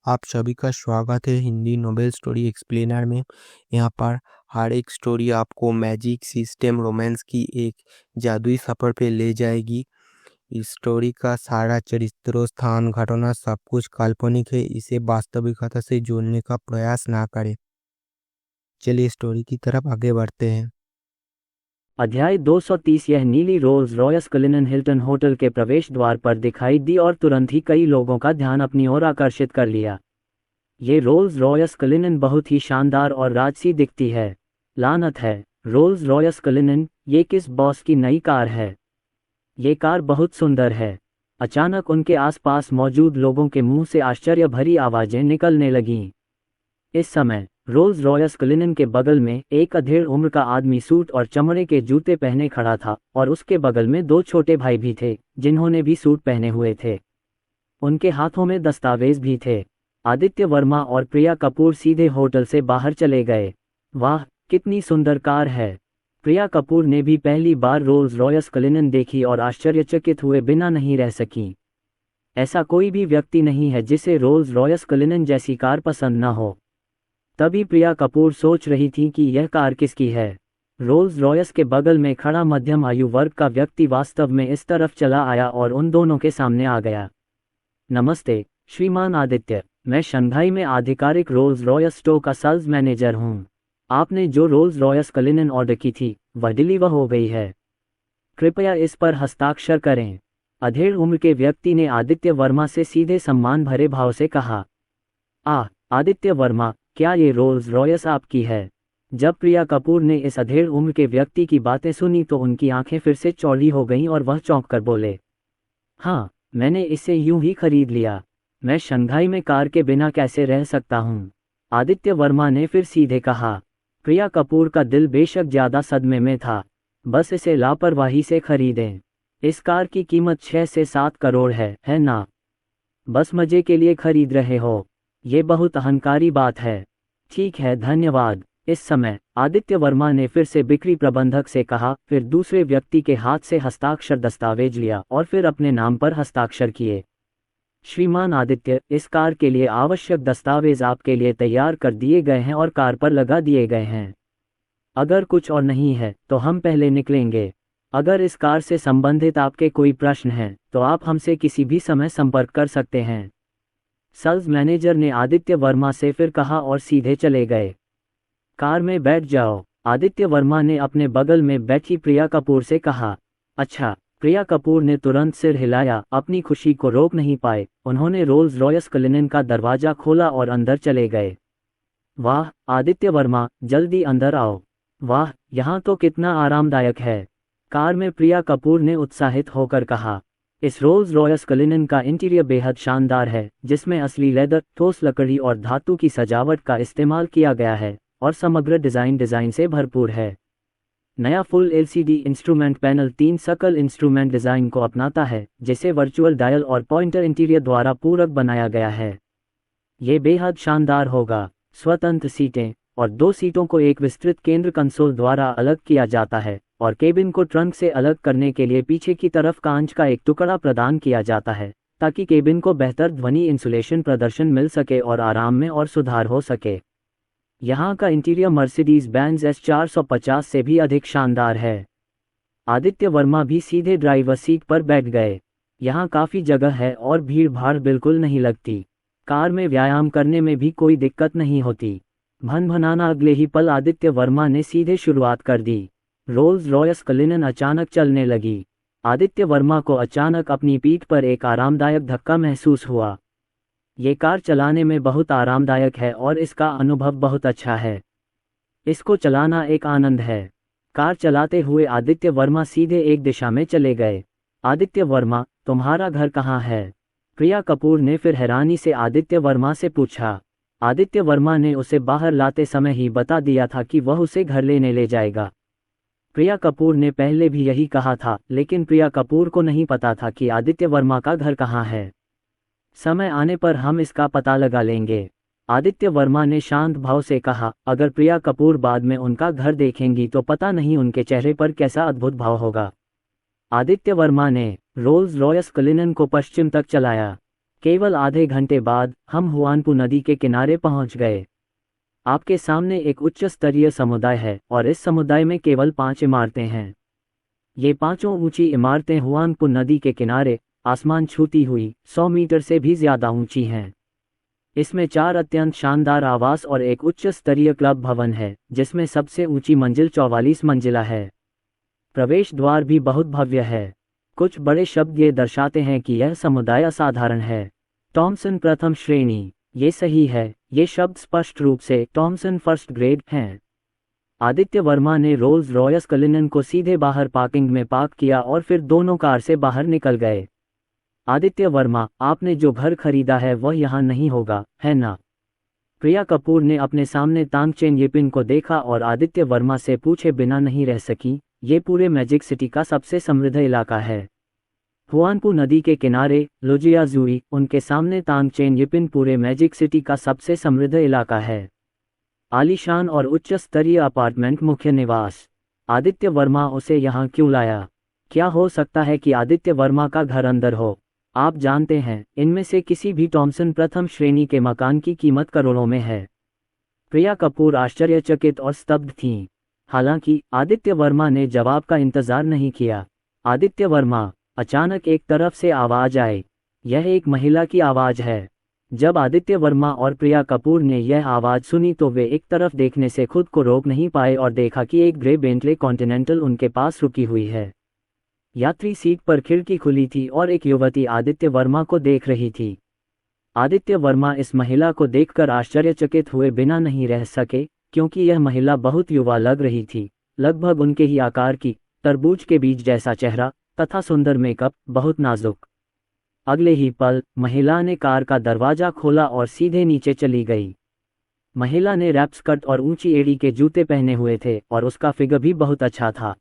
आप सभी का स्वागत है हिंदी नोवेल स्टोरी एक्सप्लेनर में। यहाँ पर हर एक स्टोरी आपको मैजिक सिस्टम रोमांस की एक जादुई सफ़र पे ले जाएगी। इस स्टोरी का सारा चरित्रों, स्थान, घटना सब कुछ काल्पनिक है। इसे वास्तविकता से जोड़ने का प्रयास ना करें। चलिए स्टोरी की तरफ आगे बढ़ते हैं। अध्याय 230। यह नीली Rolls Royce Cullinan Hilton hotel के प्रवेश द्वार पर दिखाई दी और तुरंत ही कई लोगों का ध्यान अपनी ओर आकर्षित कर लिया। ये रोल्स रॉयस कलिनन बहुत ही शानदार और राजसी दिखती है। लानत है, रोल्स रॉयस कलिनन, ये किस बॉस की नई कार है? ये कार बहुत सुंदर है। अचानक उनके आसपास मौजूद लोगों के मुंह से आश्चर्य भरी आवाजें निकलने लगीं। इस समय रोल्स रॉयस कलिनन के बगल में एक अधेड़ उम्र का आदमी सूट और चमड़े के जूते पहने खड़ा था और उसके बगल में दो छोटे भाई भी थे जिन्होंने भी सूट पहने हुए थे। उनके हाथों में दस्तावेज भी थे। आदित्य वर्मा और प्रिया कपूर सीधे होटल से बाहर चले गए। वाह, कितनी सुंदर कार है! प्रिया कपूर ने भी पहली बार रोल्स रॉयस कलिनन देखी और आश्चर्यचकित हुए बिना नहीं रह सकी। ऐसा कोई भी व्यक्ति नहीं है जिसे रोल्स रॉयस कलिनन जैसी कार पसंद न हो। तभी प्रिया कपूर सोच रही थी कि यह कार किसकी है। रोल्स रॉयस के बगल में खड़ा मध्यम आयु वर्ग का व्यक्ति वास्तव में इस तरफ चला आया और उन दोनों के सामने आ गया। नमस्ते श्रीमान आदित्य, मैं शंघाई में आधिकारिक रोल्स रॉयस स्टोर का सेल्स मैनेजर हूँ। आपने जो रोल्स रॉयस कलिनन ऑर्डर की थी वह डिलीवर हो गई है। कृपया इस पर हस्ताक्षर करें। अधेड़ उम्र के व्यक्ति ने आदित्य वर्मा से सीधे सम्मान भरे भाव से कहा। आदित्य वर्मा, क्या ये रोल्स रॉयस आपकी है? जब प्रिया कपूर ने इस अधेड़ उम्र के व्यक्ति की बातें सुनी तो उनकी आंखें फिर से चौड़ी हो गईं और वह चौंक कर बोले, हाँ, मैंने इसे यूं ही खरीद लिया। मैं शंघाई में कार के बिना कैसे रह सकता हूँ? आदित्य वर्मा ने फिर सीधे कहा। प्रिया कपूर का दिल बेशक ज्यादा सदमे में था। बस इसे लापरवाही से खरीदें। इस कार की कीमत 6 से 7 करोड़ है ना? बस मजे के लिए खरीद रहे हो? ये बहुत अहंकारी बात है। ठीक है, धन्यवाद। इस समय आदित्य वर्मा ने फिर से बिक्री प्रबंधक से कहा, फिर दूसरे व्यक्ति के हाथ से हस्ताक्षर दस्तावेज लिया और फिर अपने नाम पर हस्ताक्षर किए। श्रीमान आदित्य, इस कार के लिए आवश्यक दस्तावेज आपके लिए तैयार कर दिए गए हैं और कार पर लगा दिए गए हैं। अगर कुछ और नहीं है तो हम पहले निकलेंगे। अगर इस कार से संबंधित आपके कोई प्रश्न हैं तो आप हमसे किसी भी समय संपर्क कर सकते हैं। सेल्स मैनेजर ने आदित्य वर्मा से फिर कहा और सीधे चले गए। कार में बैठ जाओ, आदित्य वर्मा ने अपने बगल में बैठी प्रिया कपूर से कहा। अच्छा। प्रिया कपूर ने तुरंत सिर हिलाया, अपनी खुशी को रोक नहीं पाए। उन्होंने रोल्स रॉयस कलिनन का दरवाजा खोला और अंदर चले गए। वाह आदित्य वर्मा, जल्दी अंदर आओ। वाह, यहाँ तो कितना आरामदायक है। कार में प्रिया कपूर ने उत्साहित होकर कहा। इस रोल्स रॉयस कलिनन का इंटीरियर बेहद शानदार है, जिसमें असली लेदर, ठोस लकड़ी और धातु की सजावट का इस्तेमाल किया गया है और समग्र डिज़ाइन से भरपूर है। नया फुल एलसीडी इंस्ट्रूमेंट पैनल 3 सकल इंस्ट्रूमेंट डिज़ाइन को अपनाता है, जिसे वर्चुअल डायल और पॉइंटर इंटीरियर द्वारा पूरक बनाया गया है। ये बेहद शानदार होगा। स्वतंत्र सीटें और 2 सीटों को एक विस्तृत केंद्र कंसोल द्वारा अलग किया जाता है और केबिन को ट्रंक से अलग करने के लिए पीछे की तरफ कांच का एक टुकड़ा प्रदान किया जाता है, ताकि केबिन को बेहतर ध्वनि इंसुलेशन प्रदर्शन मिल सके और आराम में और सुधार हो सके। यहाँ का इंटीरियर मर्सिडीज बेंज S450 से भी अधिक शानदार है। आदित्य वर्मा भी सीधे ड्राइवर सीट पर बैठ गए। यहाँ काफ़ी जगह है और भीड़ भाड़ बिल्कुल नहीं लगती। कार में व्यायाम करने में भी कोई दिक्कत नहीं होती। भनभनाना अगले ही पल आदित्य वर्मा ने सीधे शुरुआत कर दी। रोल्स रॉयस कलिनन अचानक चलने लगी। आदित्य वर्मा को अचानक अपनी पीठ पर एक आरामदायक धक्का महसूस हुआ। ये कार चलाने में बहुत आरामदायक है और इसका अनुभव बहुत अच्छा है। इसको चलाना एक आनंद है। कार चलाते हुए आदित्य वर्मा सीधे एक दिशा में चले गए। आदित्य वर्मा, तुम्हारा घर कहाँ है? प्रिया कपूर ने फिर हैरानी से आदित्य वर्मा से पूछा। आदित्य वर्मा ने उसे बाहर लाते समय ही बता दिया था कि वह उसे घर लेने ले जाएगा। प्रिया कपूर ने पहले भी यही कहा था, लेकिन प्रिया कपूर को नहीं पता था कि आदित्य वर्मा का घर कहाँ है। समय आने पर हम इसका पता लगा लेंगे, आदित्य वर्मा ने शांत भाव से कहा। अगर प्रिया कपूर बाद में उनका घर देखेंगी तो पता नहीं उनके चेहरे पर कैसा अद्भुत भाव होगा। आदित्य वर्मा ने रोल्स रॉयस कलिनन को पश्चिम तक चलाया। केवल आधे घंटे बाद हम हुआनपू नदी के किनारे पहुंच गए। आपके सामने एक उच्च स्तरीय समुदाय है और इस समुदाय में केवल 5 इमारतें हैं। ये 5 ऊंची इमारतें हुआनपू नदी के किनारे आसमान छूती हुई 100 मीटर से भी ज्यादा ऊंची हैं। इसमें 4 अत्यंत शानदार आवास और एक उच्च स्तरीय क्लब भवन है, जिसमें सबसे ऊंची मंजिल 44 मंजिला है। प्रवेश द्वार भी बहुत भव्य है। कुछ बड़े शब्द ये दर्शाते हैं कि यह समुदाय असाधारण है। टॉमसन प्रथम श्रेणी, ये सही है। ये शब्द स्पष्ट रूप से टॉमसन फर्स्ट ग्रेड हैं। आदित्य वर्मा ने रोल्स रॉयस कलिनन को सीधे बाहर पार्किंग में पार्क किया और फिर दोनों कार से बाहर निकल गए। आदित्य वर्मा, आपने जो घर खरीदा है वह यहाँ नहीं होगा, है ना? प्रिया कपूर ने अपने सामने तांगचेन यिपिन को देखा और आदित्य वर्मा से पूछे बिना नहीं रह सकी, ये पूरे मैजिक सिटी का सबसे समृद्ध इलाका है। हुआनपू नदी के किनारे लुजियाजुई, उनके सामने तांगचेन यिपिन पूरे मैजिक सिटी का सबसे समृद्ध इलाका है। आलीशान और उच्च स्तरीय अपार्टमेंट मुख्य निवास। आदित्य वर्मा उसे यहाँ क्यों लाया? क्या हो सकता है कि आदित्य वर्मा का घर अंदर हो? आप जानते हैं, इनमें से किसी भी टॉमसन प्रथम श्रेणी के मकान की कीमत करोड़ों में है। प्रिया कपूर आश्चर्यचकित और स्तब्ध थीं। हालांकि आदित्य वर्मा ने जवाब का इंतजार नहीं किया। आदित्य वर्मा, अचानक एक तरफ से आवाज आई। यह एक महिला की आवाज है। जब आदित्य वर्मा और प्रिया कपूर ने यह आवाज सुनी तो वे एक तरफ देखने से खुद को रोक नहीं पाए और देखा कि एक ग्रे बेंटले कॉन्टिनेंटल उनके पास रुकी हुई है। यात्री सीट पर खिड़की खुली थी और एक युवती आदित्य वर्मा को देख रही थी। आदित्य वर्मा इस महिला को देखकर आश्चर्यचकित हुए बिना नहीं रह सके, क्योंकि यह महिला बहुत युवा लग रही थी, लगभग उनके ही आकार की, तरबूज के बीज जैसा चेहरा तथा सुंदर मेकअप, बहुत नाजुक। अगले ही पल महिला ने कार का दरवाजा खोला और सीधे नीचे चली गई। महिला ने रैप स्कर्ट और ऊंची एड़ी के जूते पहने हुए थे और उसका फिगर भी बहुत अच्छा था।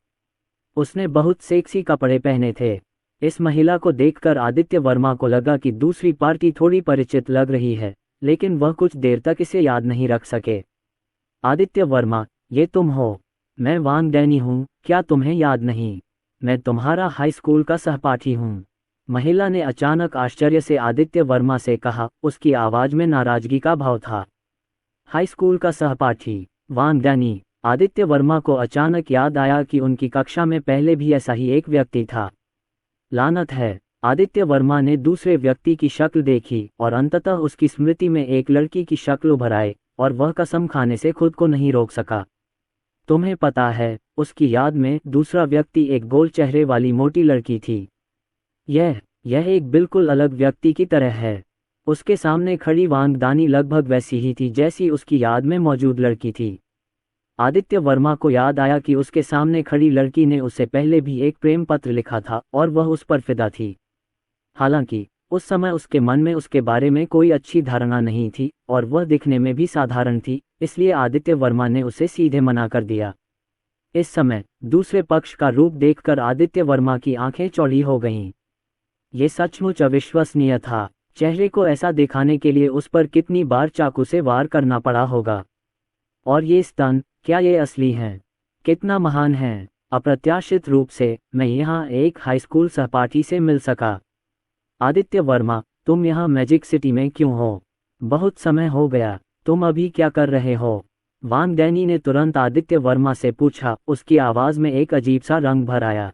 उसने बहुत सेक्सी कपड़े पहने थे। इस महिला को देखकर आदित्य वर्मा को लगा कि दूसरी पार्टी थोड़ी परिचित लग रही है, लेकिन वह कुछ देर तक इसे याद नहीं रख सके। आदित्य वर्मा, ये तुम हो? मैं वांग डैनी हूँ, क्या तुम्हें याद नहीं? मैं तुम्हारा हाई स्कूल का सहपाठी हूँ। महिला ने अचानक आश्चर्य से आदित्य वर्मा से कहा, उसकी आवाज में नाराजगी का भाव था। हाई स्कूल का सहपाठी, वांग डैनी। आदित्य वर्मा को अचानक याद आया कि उनकी कक्षा में पहले भी ऐसा ही एक व्यक्ति था। लानत है। आदित्य वर्मा ने दूसरे व्यक्ति की शक्ल देखी और अंततः उसकी स्मृति में एक लड़की की शक्ल उभर आई और वह कसम खाने से खुद को नहीं रोक सका। तुम्हें पता है, उसकी याद में दूसरा व्यक्ति एक गोल चेहरे वाली मोटी लड़की थी। यह एक बिल्कुल अलग व्यक्ति की तरह है। उसके सामने खड़ी वांग दानी लगभग वैसी ही थी जैसी उसकी याद में मौजूद लड़की थी। आदित्य वर्मा को याद आया कि उसके सामने खड़ी लड़की ने उससे पहले भी एक प्रेम पत्र लिखा था और वह उस पर फिदा थी। हालांकि उस समय उसके मन में उसके बारे में कोई अच्छी धारणा नहीं थी और वह दिखने में भी साधारण थी, इसलिए आदित्य वर्मा ने उसे सीधे मना कर दिया। इस समय दूसरे पक्ष का रूप देखकर आदित्य वर्मा की आंखें चौड़ी हो गईं। ये सचमुच अविश्वसनीय था। चेहरे को ऐसा दिखाने के लिए उस पर कितनी बार चाकू से वार करना पड़ा होगा। और ये स्तन, क्या ये असली हैं? कितना महान हैं? अप्रत्याशित रूप से मैं यहाँ एक हाई स्कूल सहपाठी से मिल सका। आदित्य वर्मा, तुम यहाँ मैजिक सिटी में क्यों हो? बहुत समय हो गया। तुम अभी क्या कर रहे हो? वांग डैनी ने तुरंत आदित्य वर्मा से पूछा। उसकी आवाज में एक अजीब सा रंग भर आया।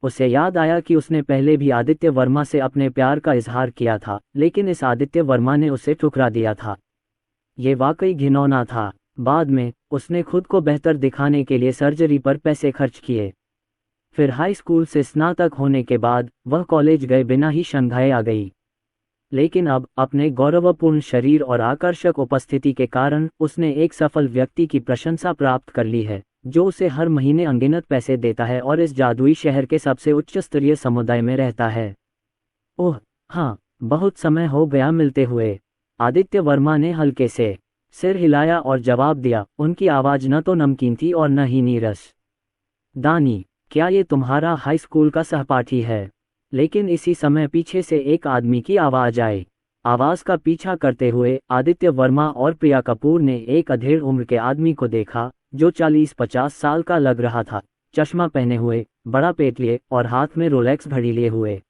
उसे याद आया कि उसने पहले भी आदित्य वर्मा से अपने प्यार का इजहार किया था, लेकिन इस आदित्य वर्मा ने उसे ठुकरा दिया था। ये वाकई घिनौना था। बाद में उसने खुद को बेहतर दिखाने के लिए सर्जरी पर पैसे खर्च किए। फिर हाई स्कूल से स्नातक होने के बाद वह कॉलेज गए बिना ही शंघाई आ गई। लेकिन अब अपने गौरवपूर्ण शरीर और आकर्षक उपस्थिति के कारण उसने एक सफल व्यक्ति की प्रशंसा प्राप्त कर ली है, जो उसे हर महीने अनगिनत पैसे देता है और इस जादुई शहर के सबसे उच्च स्तरीय समुदाय में रहता है। ओह हाँ, बहुत समय हो गया मिलते हुए। आदित्य वर्मा ने हल्के से सिर हिलाया और जवाब दिया। उनकी आवाज न तो नमकीन थी और न ही नीरस। दानी, क्या ये तुम्हारा हाई स्कूल का सहपाठी है? लेकिन इसी समय पीछे से एक आदमी की आवाज आई। आवाज का पीछा करते हुए आदित्य वर्मा और प्रिया कपूर ने एक अधेड़ उम्र के आदमी को देखा, जो 40-50 साल का लग रहा था, चश्मा पहने हुए, बड़ा पेट लिए और हाथ में रोलेक्स घड़ी लिए हुए।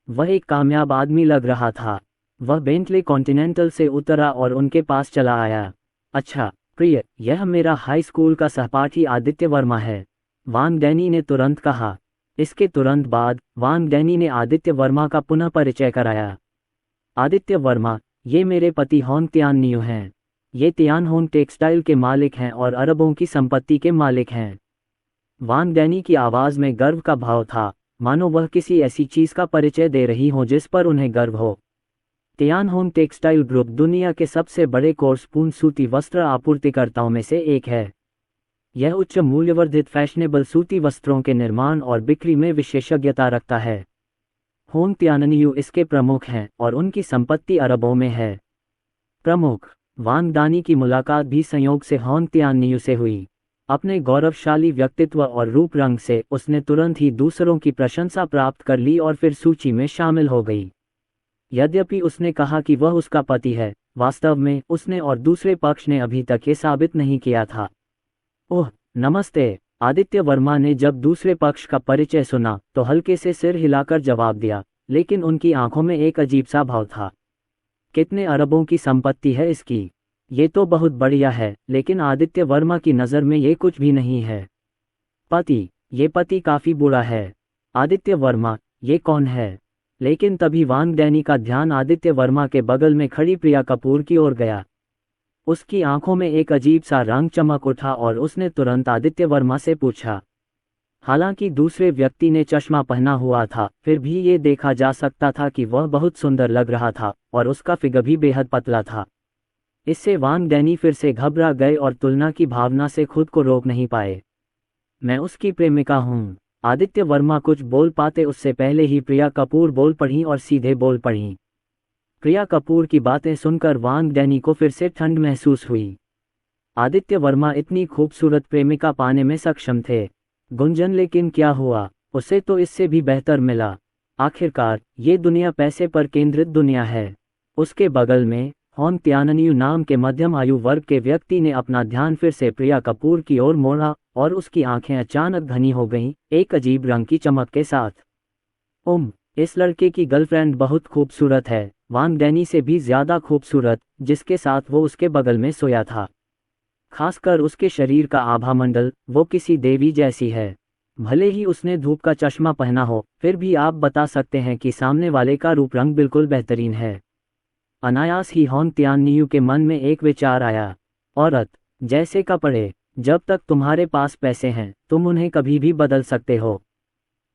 वह एक कामयाब आदमी लग रहा था। वह बेंटले कॉन्टिनेंटल से उतरा और उनके पास चला आया। अच्छा प्रिय, यह मेरा हाई स्कूल का सहपाठी आदित्य वर्मा है, वांग डैनी ने तुरंत कहा। इसके तुरंत बाद वांग डैनी ने आदित्य वर्मा का पुनः परिचय कराया। आदित्य वर्मा, ये मेरे पति होंग तियान नियू हैं। ये तियान होंग टेक्सटाइल के मालिक हैं और अरबों की संपत्ति के मालिक हैं। वांग डैनी की आवाज़ में गर्व का भाव था, मानो वह किसी ऐसी चीज़ का परिचय दे रही हो जिस पर उन्हें गर्व हो। तियान होंग टेक्सटाइल ग्रुप दुनिया के सबसे बड़े कोर्सपूर्ण सूती वस्त्र आपूर्तिकर्ताओं में से एक है। यह उच्च मूल्यवर्धित फैशनेबल सूती वस्त्रों के निर्माण और बिक्री में विशेषज्ञता रखता है। होंग तियाननियू इसके प्रमुख हैं और उनकी संपत्ति अरबों में है। प्रमुख वांग डानी की मुलाकात भी संयोग से होंग तियाननियू से हुई। अपने गौरवशाली व्यक्तित्व और रूप रंग से उसने तुरंत ही दूसरों की प्रशंसा प्राप्त कर ली और फिर सूची में शामिल हो गई। यद्यपि उसने कहा कि वह उसका पति है, वास्तव में उसने और दूसरे पक्ष ने अभी तक ये साबित नहीं किया था। ओह नमस्ते, आदित्य वर्मा ने जब दूसरे पक्ष का परिचय सुना तो हल्के से सिर हिलाकर जवाब दिया, लेकिन उनकी आंखों में एक अजीब सा भाव था। कितने अरबों की संपत्ति है इसकी? ये तो बहुत बढ़िया है, लेकिन आदित्य वर्मा की नज़र में ये कुछ भी नहीं है। पति, ये पति काफ़ी बुरा है। आदित्य वर्मा, ये कौन है? लेकिन तभी वांग डैनी का ध्यान आदित्य वर्मा के बगल में खड़ी प्रिया कपूर की ओर गया। उसकी आंखों में एक अजीब सा रंग चमक उठा और उसने तुरंत आदित्य वर्मा से पूछा। हालांकि दूसरे व्यक्ति ने चश्मा पहना हुआ था, फिर भी ये देखा जा सकता था कि वह बहुत सुंदर लग रहा था और उसका फिगर भी बेहद पतला था। इससे वांग डैनी फिर से घबरा गए और तुलना की भावना से खुद को रोक नहीं पाए। मैं उसकी प्रेमिका हूँ। आदित्य वर्मा कुछ बोल पाते उससे पहले ही प्रिया कपूर बोल पड़ी और सीधे बोल पड़ी। प्रिया कपूर की बातें सुनकर वांग डैनी को फिर से ठंड महसूस हुई। आदित्य वर्मा इतनी खूबसूरत प्रेमिका पाने में सक्षम थे। गुंजन, लेकिन क्या हुआ? उसे तो इससे भी बेहतर मिला। आखिरकार ये दुनिया पैसे पर केंद्रित दुनिया है। उसके बगल में होंग तियाननियू नाम के मध्यम आयु वर्ग के व्यक्ति ने अपना ध्यान फिर से प्रिया कपूर की ओर मोड़ा और उसकी आंखें अचानक घनी हो गईं, एक अजीब रंग की चमक के साथ। इस लड़के की गर्लफ्रेंड बहुत खूबसूरत है, वांग डैनी से भी ज्यादा खूबसूरत, जिसके साथ वो उसके बगल में सोया था। खासकर उसके शरीर का आभामंडल, वो किसी देवी जैसी है। भले ही उसने धूप का चश्मा पहना हो, फिर भी आप बता सकते हैं कि सामने वाले का रूप रंग बिल्कुल बेहतरीन है। अनायास ही होंग तियाननियू के मन में एक विचार आया। औरत जैसे कपड़े, जब तक तुम्हारे पास पैसे हैं तुम उन्हें कभी भी बदल सकते हो।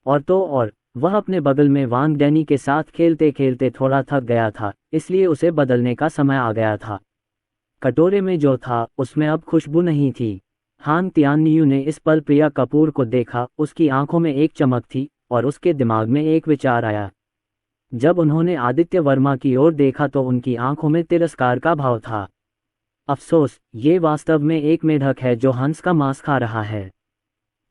और वह अपने बगल में वांग डैनी के साथ खेलते खेलते थोड़ा थक गया था, इसलिए उसे बदलने का समय आ गया था। कटोरे में जो था उसमें अब खुशबू नहीं थी। होंग तियाननियू ने इस पल प्रिया कपूर को देखा, उसकी आंखों में एक चमक थी और उसके दिमाग में एक विचार आया। जब उन्होंने आदित्य वर्मा की ओर देखा तो उनकी आंखों में तिरस्कार का भाव था। अफसोस, ये वास्तव में एक मेढक है जो हंस का मांस खा रहा है।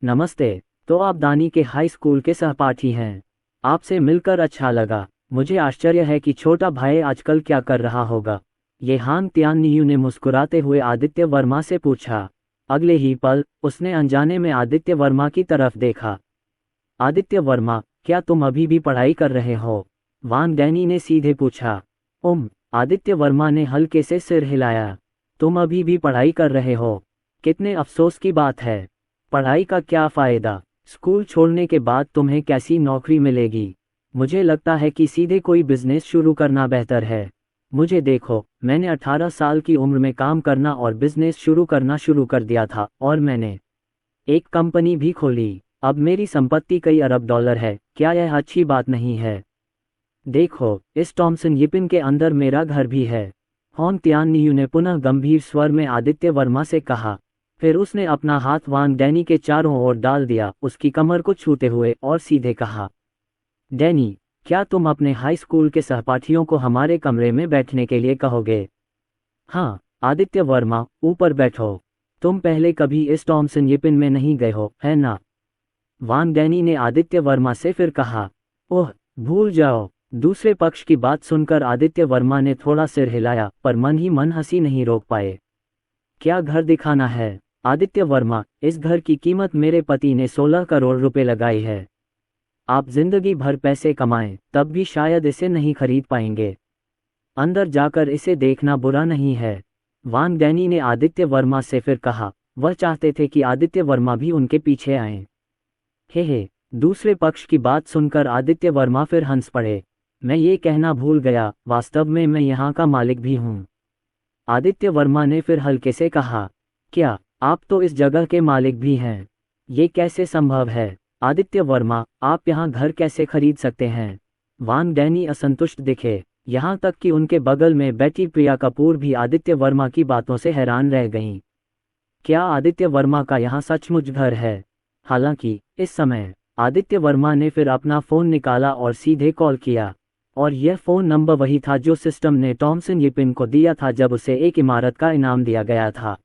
नमस्ते, तो आप दानी के हाई स्कूल के सहपाठी हैं। आपसे मिलकर अच्छा लगा। मुझे आश्चर्य है कि छोटा भाई आजकल क्या कर रहा होगा। ये होंग तियाननियू ने मुस्कुराते हुए आदित्य वर्मा से पूछा। अगले ही पल उसने अनजाने में आदित्य वर्मा की तरफ देखा। आदित्य वर्मा, क्या तुम अभी भी पढ़ाई कर रहे हो? वांग डैनी ने सीधे पूछा। आदित्य वर्मा ने हल्के से सिर हिलाया। तुम अभी भी पढ़ाई कर रहे हो? कितने अफसोस की बात है। पढ़ाई का क्या फ़ायदा? स्कूल छोड़ने के बाद तुम्हें कैसी नौकरी मिलेगी? मुझे लगता है कि सीधे कोई बिजनेस शुरू करना बेहतर है। मुझे देखो, मैंने 18 साल की उम्र में काम करना और बिजनेस शुरू करना शुरू कर दिया था और मैंने एक कंपनी भी खोली। अब मेरी संपत्ति कई अरब डॉलर है। क्या यह अच्छी बात नहीं है? देखो, इस टॉमसन यिपिन के अंदर मेरा घर भी है। होंग तियाननियू ने पुनः गंभीर स्वर में आदित्य वर्मा से कहा। फिर उसने अपना हाथ वांग डैनी के चारों ओर डाल दिया, उसकी कमर को छूते हुए, और सीधे कहा, डैनी, क्या तुम अपने हाई स्कूल के सहपाठियों को हमारे कमरे में बैठने के लिए कहोगे? हाँ, आदित्य वर्मा, ऊपर बैठो। तुम पहले कभी इस टॉमसन यिपिन में नहीं गए हो, है ना? वांग डैनी ने आदित्य वर्मा से फिर कहा। ओह, भूल जाओ। दूसरे पक्ष की बात सुनकर आदित्य वर्मा ने थोड़ा सिर हिलाया, पर मन ही मन हंसी नहीं रोक पाए। क्या घर दिखाना है? आदित्य वर्मा, इस घर की कीमत मेरे पति ने 16 करोड़ रुपए लगाई है। आप जिंदगी भर पैसे कमाएं, तब भी शायद इसे नहीं खरीद पाएंगे। अंदर जाकर इसे देखना बुरा नहीं है। वांग डैनी ने आदित्य वर्मा से फिर कहा। वह चाहते थे कि आदित्य वर्मा भी उनके पीछे आएं। हे। दूसरे पक्ष की बात सुनकर आदित्य वर्मा फिर हंस पड़े। मैं ये कहना भूल गया, वास्तव में मैं यहाँ का मालिक भी हूँ। आदित्य वर्मा ने फिर हल्के से कहा। क्या आप तो इस जगह के मालिक भी हैं? ये कैसे संभव है? आदित्य वर्मा, आप यहाँ घर कैसे खरीद सकते हैं? वांग डैनी असंतुष्ट दिखे। यहाँ तक कि उनके बगल में बैठी प्रिया कपूर भी आदित्य वर्मा की बातों से हैरान रह गईं। क्या आदित्य वर्मा का यहाँ सचमुच घर है? हालांकि इस समय आदित्य वर्मा ने फिर अपना फ़ोन निकाला और सीधे कॉल किया, और यह फ़ोन नंबर वही था जो सिस्टम ने टॉमसन यिपिन को दिया था जब उसे एक इमारत का इनाम दिया गया था।